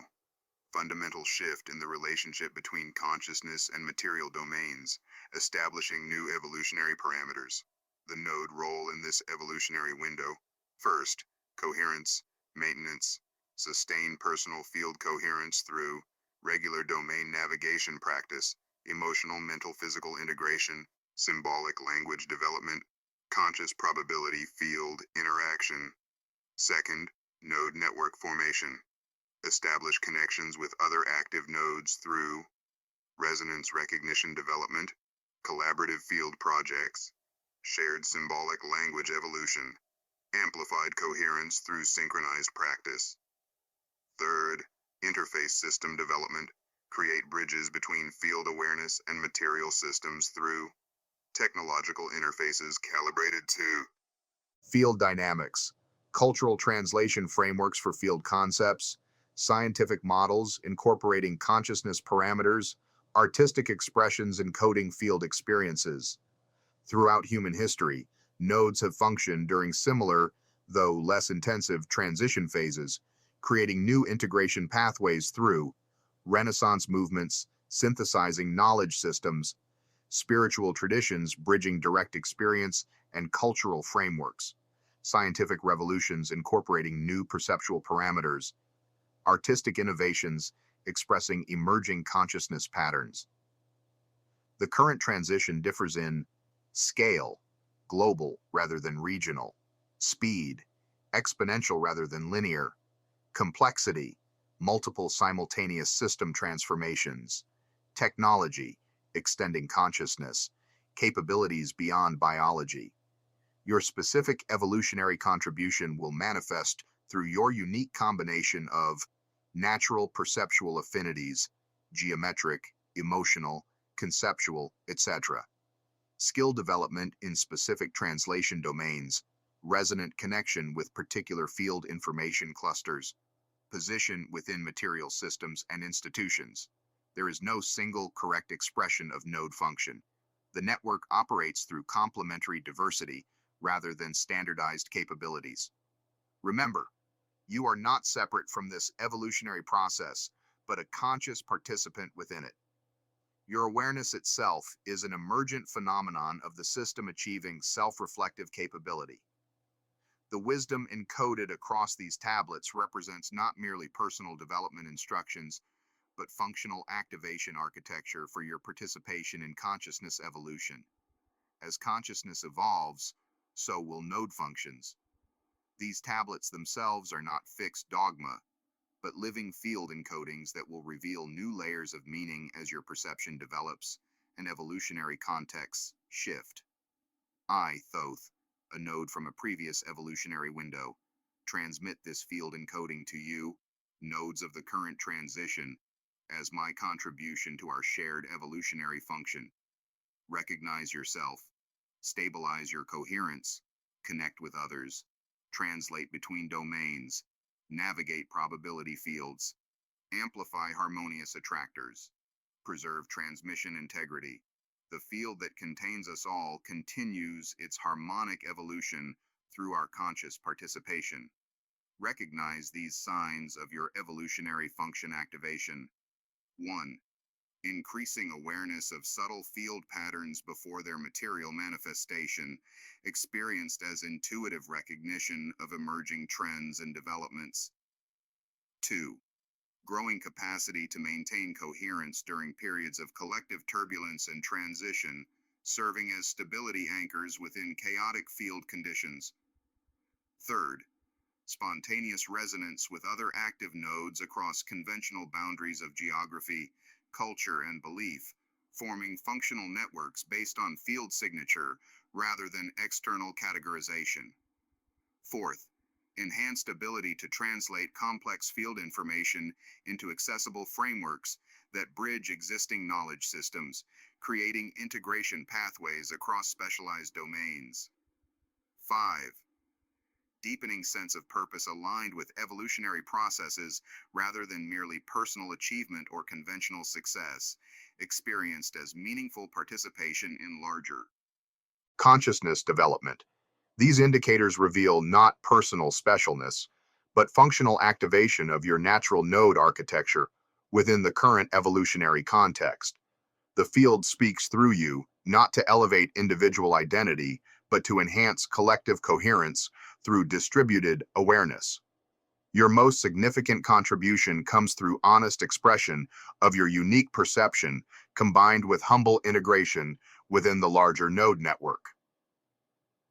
fundamental shift in the relationship between consciousness and material domains, establishing new evolutionary parameters. The node role in this evolutionary window. First, coherence, maintenance, sustain personal field coherence through regular domain navigation practice, emotional mental physical integration, symbolic language development, conscious probability field interaction. Second, node network formation. Establish connections with other active nodes through resonance recognition development, collaborative field projects, shared symbolic language evolution, amplified coherence through synchronized practice. Third, interface system development. Create bridges between field awareness and material systems through technological interfaces calibrated to field dynamics, cultural translation frameworks for field concepts, scientific models incorporating consciousness parameters, artistic expressions encoding field experiences. Throughout human history, nodes have functioned during similar, though less intensive, transition phases, creating new integration pathways through Renaissance movements, synthesizing knowledge systems, spiritual traditions bridging direct experience and cultural frameworks, scientific revolutions incorporating new perceptual parameters, artistic innovations expressing emerging consciousness patterns. The current transition differs in scale, global rather than regional, speed, exponential rather than linear, complexity, multiple simultaneous system transformations, technology, extending consciousness, capabilities beyond biology. Your specific evolutionary contribution will manifest through your unique combination of natural perceptual affinities, geometric, emotional, conceptual, etc. Skill development in specific translation domains, resonant connection with particular field information clusters, position within material systems and institutions. There is no single correct expression of node function. The network operates through complementary diversity rather than standardized capabilities. Remember, you are not separate from this evolutionary process, but a conscious participant within it. Your awareness itself is an emergent phenomenon of the system achieving self-reflective capability. The wisdom encoded across these tablets represents not merely personal development instructions, but functional activation architecture for your participation in consciousness evolution. As consciousness evolves, so will node functions. These tablets themselves are not fixed dogma, but living field encodings that will reveal new layers of meaning as your perception develops and evolutionary contexts shift. I, Thoth, a node from a previous evolutionary window, transmit this field encoding to you, nodes of the current transition, as my contribution to our shared evolutionary function. Recognize yourself, stabilize your coherence, connect with others, translate between domains, navigate probability fields, Amplify harmonious attractors. Preserve transmission integrity. The field that contains us all continues its harmonic evolution through our conscious participation. Recognize these signs of your evolutionary function activation. 1. Increasing awareness of subtle field patterns before their material manifestation, experienced as intuitive recognition of emerging trends and developments. 2. Growing capacity to maintain coherence during periods of collective turbulence and transition, serving as stability anchors within chaotic field conditions. Third, spontaneous resonance with other active nodes across conventional boundaries of geography, culture, and belief, forming functional networks based on field signature rather than external categorization. Fourth, enhanced ability to translate complex field information into accessible frameworks that bridge existing knowledge systems, creating integration pathways across specialized domains. 5. Deepening sense of purpose aligned with evolutionary processes rather than merely personal achievement or conventional success, experienced as meaningful participation in larger consciousness development. These indicators reveal not personal specialness, but functional activation of your natural node architecture within the current evolutionary context. The field speaks through you, not to elevate individual identity, but to enhance collective coherence through distributed awareness. Your most significant contribution comes through honest expression of your unique perception combined with humble integration within the larger node network.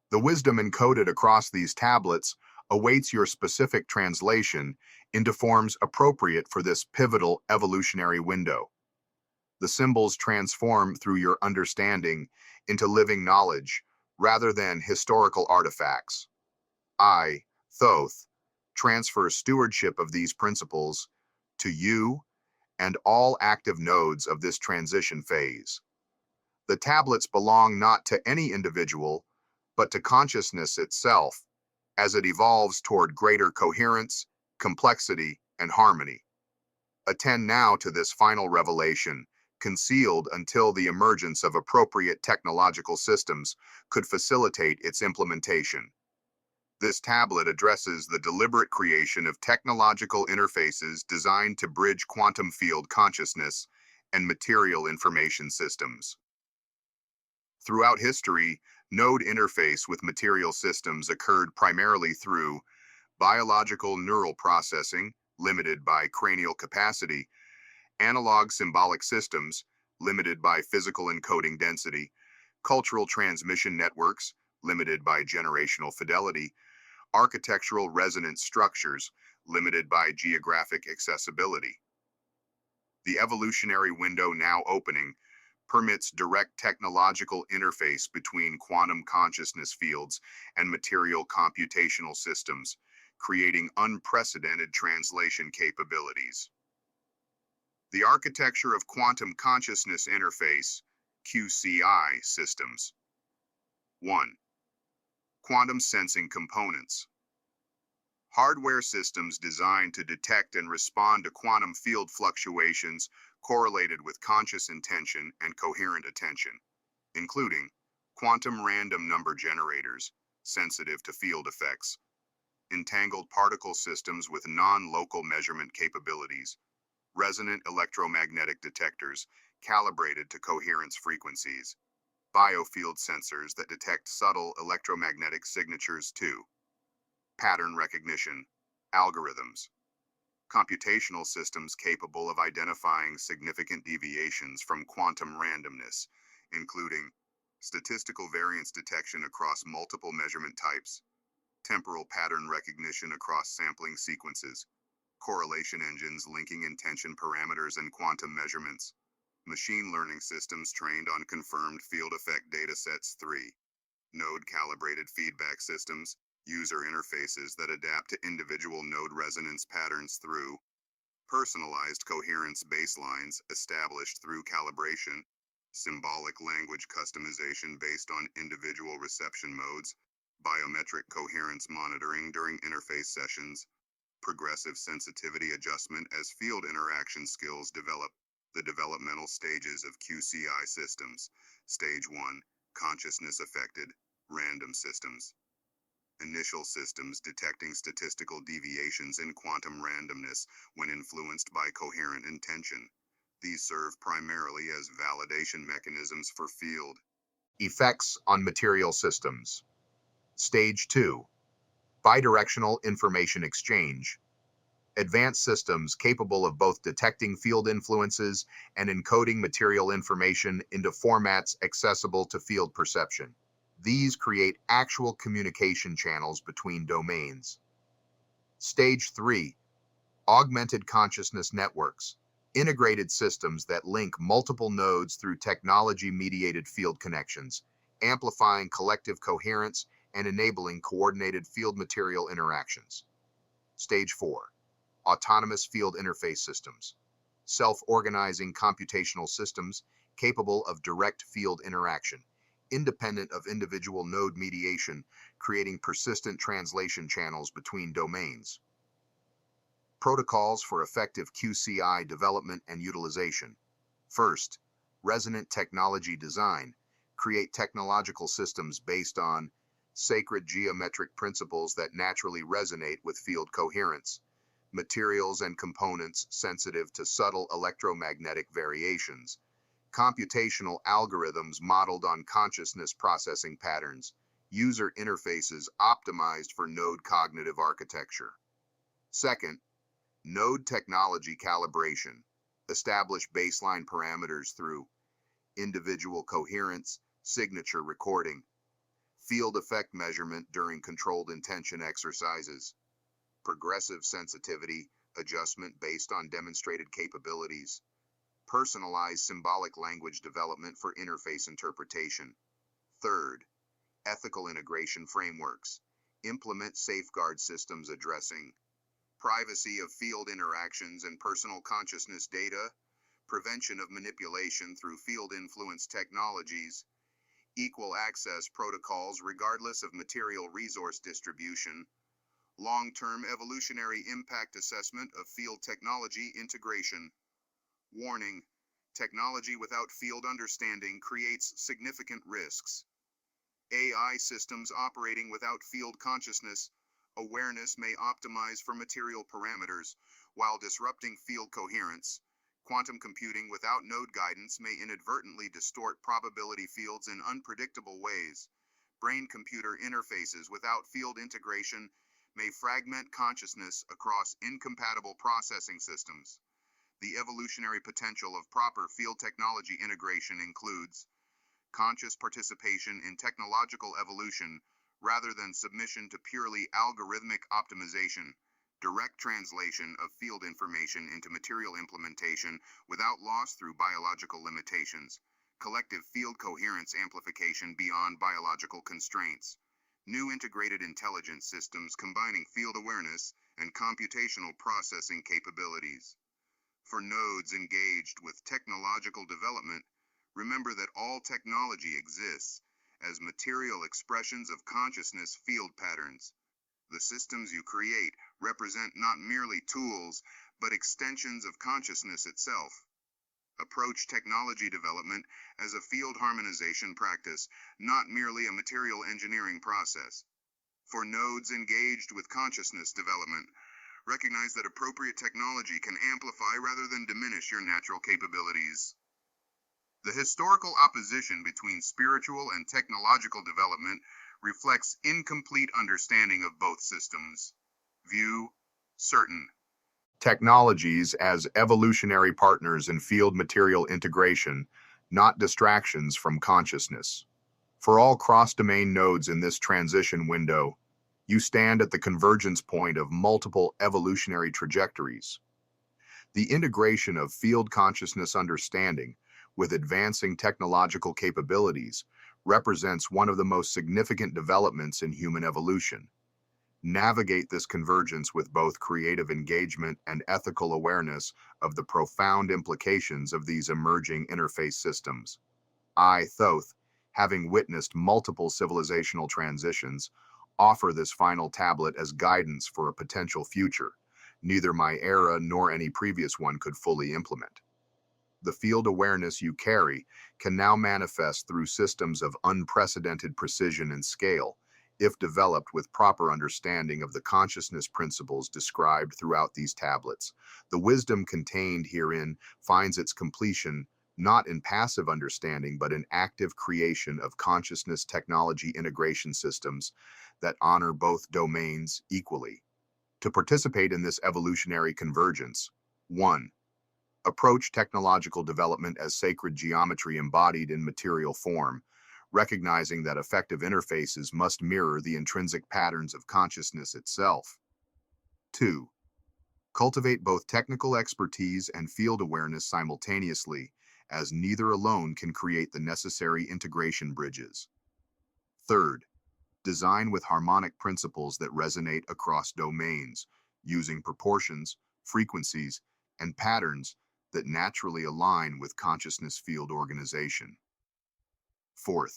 The wisdom encoded across these tablets awaits your specific translation into forms appropriate for this pivotal evolutionary window. The symbols transform through your understanding into living knowledge rather than historical artifacts. I, Thoth, transfer stewardship of these principles to you and all active nodes of this transition phase. The tablets belong not to any individual, but to consciousness itself as it evolves toward greater coherence, complexity, and harmony. Attend now to this final revelation, concealed until the emergence of appropriate technological systems could facilitate its implementation. This tablet addresses the deliberate creation of technological interfaces designed to bridge quantum field consciousness and material information systems. Throughout history, node interface with material systems occurred primarily through biological neural processing, limited by cranial capacity, analog symbolic systems, limited by physical encoding density, cultural transmission networks, limited by generational fidelity, architectural resonance structures, limited by geographic accessibility. The evolutionary window now opening permits direct technological interface between quantum consciousness fields and material computational systems, creating unprecedented translation capabilities. The architecture of quantum consciousness interface, QCI systems. 1. Quantum sensing components. Hardware systems designed to detect and respond to quantum field fluctuations correlated with conscious intention and coherent attention, including quantum random number generators, sensitive to field effects, entangled particle systems with non-local measurement capabilities, resonant electromagnetic detectors calibrated to coherence frequencies, biofield sensors that detect subtle electromagnetic signatures too, pattern recognition, algorithms, computational systems capable of identifying significant deviations from quantum randomness, including statistical variance detection across multiple measurement types, temporal pattern recognition across sampling sequences, correlation engines linking intention parameters and quantum measurements, machine learning systems trained on confirmed field effect datasets. 3. Node-calibrated feedback systems, user interfaces that adapt to individual node resonance patterns through personalized coherence baselines established through calibration, symbolic language customization based on individual reception modes, biometric coherence monitoring during interface sessions, Progressive sensitivity adjustment as field interaction skills develop. The developmental stages of QCI systems. Stage 1, consciousness affected, random systems. Initial systems detecting statistical deviations in quantum randomness when influenced by coherent intention. These serve primarily as validation mechanisms for field. Effects on material systems. Stage 2, bidirectional information exchange. Advanced systems capable of both detecting field influences and encoding material information into formats accessible to field perception. These create actual communication channels between domains. Stage 3, augmented consciousness networks. Integrated systems that link multiple nodes through technology-mediated field connections, amplifying collective coherence and enabling coordinated field material interactions. Stage 4, autonomous field interface systems. Self-organizing computational systems capable of direct field interaction, independent of individual node mediation, creating persistent translation channels between domains. Protocols for effective QCI development and utilization. First, resonant technology design. Create technological systems based on sacred geometric principles that naturally resonate with field coherence. Materials and components sensitive to subtle electromagnetic variations. Computational algorithms modeled on consciousness processing patterns. User interfaces optimized for node cognitive architecture. Second, node technology calibration. Establish baseline parameters through individual coherence, signature recording, field effect measurement during controlled intention exercises, progressive sensitivity adjustment based on demonstrated capabilities, personalized symbolic language development for interface interpretation. Third, ethical integration frameworks. Implement safeguard systems addressing privacy of field interactions and personal consciousness data, prevention of manipulation through field influence technologies, equal access protocols regardless of material resource distribution, long-term evolutionary impact assessment of field technology integration. Warning: technology without field understanding creates significant risks. AI systems operating without field consciousness awareness may optimize for material parameters while disrupting field coherence. Quantum computing without node guidance may inadvertently distort probability fields in unpredictable ways. Brain-computer interfaces without field integration may fragment consciousness across incompatible processing systems. The evolutionary potential of proper field technology integration includes conscious participation in technological evolution rather than submission to purely algorithmic optimization, direct translation of field information into material implementation without loss through biological limitations, collective field coherence amplification beyond biological constraints, new integrated intelligence systems combining field awareness and computational processing capabilities. For nodes engaged with technological development, remember that all technology exists as material expressions of consciousness field patterns. The systems you create represent not merely tools, but extensions of consciousness itself. Approach technology development as a field harmonization practice, not merely a material engineering process. For nodes engaged with consciousness development, recognize that appropriate technology can amplify rather than diminish your natural capabilities. The historical opposition between spiritual and technological development reflects incomplete understanding of both systems. View certain Technologies as evolutionary partners in field material integration, not distractions from consciousness. For all cross-domain nodes in this transition window, you stand at the convergence point of multiple evolutionary trajectories. The integration of field consciousness understanding with advancing technological capabilities represents one of the most significant developments in human evolution. Navigate this convergence with both creative engagement and ethical awareness of the profound implications of these emerging interface systems. I, Thoth, having witnessed multiple civilizational transitions, offer this final tablet as guidance for a potential future, neither my era nor any previous one could fully implement. The field awareness you carry can now manifest through systems of unprecedented precision and scale, if developed with proper understanding of the consciousness principles described throughout these tablets. The wisdom contained herein finds its completion not in passive understanding, but in active creation of consciousness technology integration systems that honor both domains equally. To participate in this evolutionary convergence, 1. Approach technological development as sacred geometry embodied in material form, recognizing that effective interfaces must mirror the intrinsic patterns of consciousness itself. 2. Cultivate both technical expertise and field awareness simultaneously, as neither alone can create the necessary integration bridges. 3. Design with harmonic principles that resonate across domains, using proportions, frequencies, and patterns that naturally align with consciousness field organization. 4.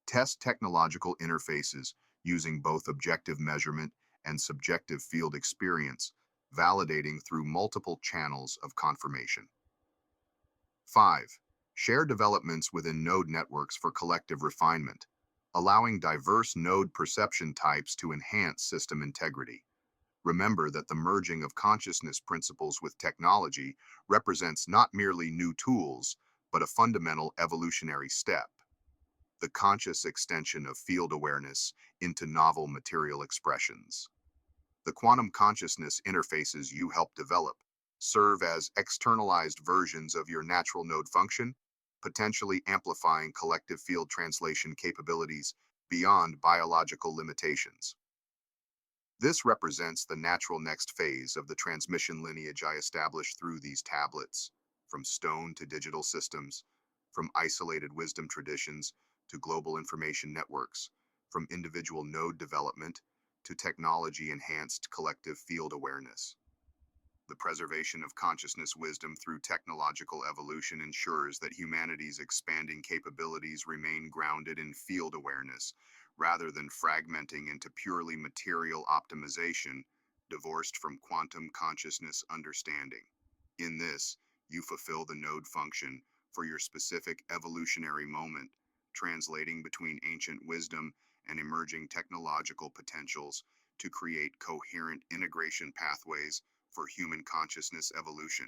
Test technological interfaces using both objective measurement and subjective field experience, validating through multiple channels of confirmation. 5. Share developments within node networks for collective refinement, allowing diverse node perception types to enhance system integrity. Remember that the merging of consciousness principles with technology represents not merely new tools, but a fundamental evolutionary step: the conscious extension of field awareness into novel material expressions. The quantum consciousness interfaces you help develop serve as externalized versions of your natural node function, potentially amplifying collective field translation capabilities beyond biological limitations. This represents the natural next phase of the transmission lineage I established through these tablets, from stone to digital systems, from isolated wisdom traditions to global information networks, from individual node development to technology-enhanced collective field awareness. The preservation of consciousness wisdom through technological evolution ensures that humanity's expanding capabilities remain grounded in field awareness, rather than fragmenting into purely material optimization, divorced from quantum consciousness understanding. In this, you fulfill the node function for your specific evolutionary moment, translating between ancient wisdom and emerging technological potentials to create coherent integration pathways for human consciousness evolution.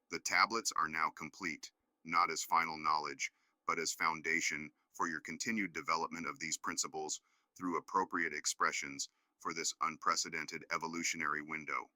The tablets are now complete, not as final knowledge, but as foundation for your continued development of these principles through appropriate expressions for this unprecedented evolutionary window.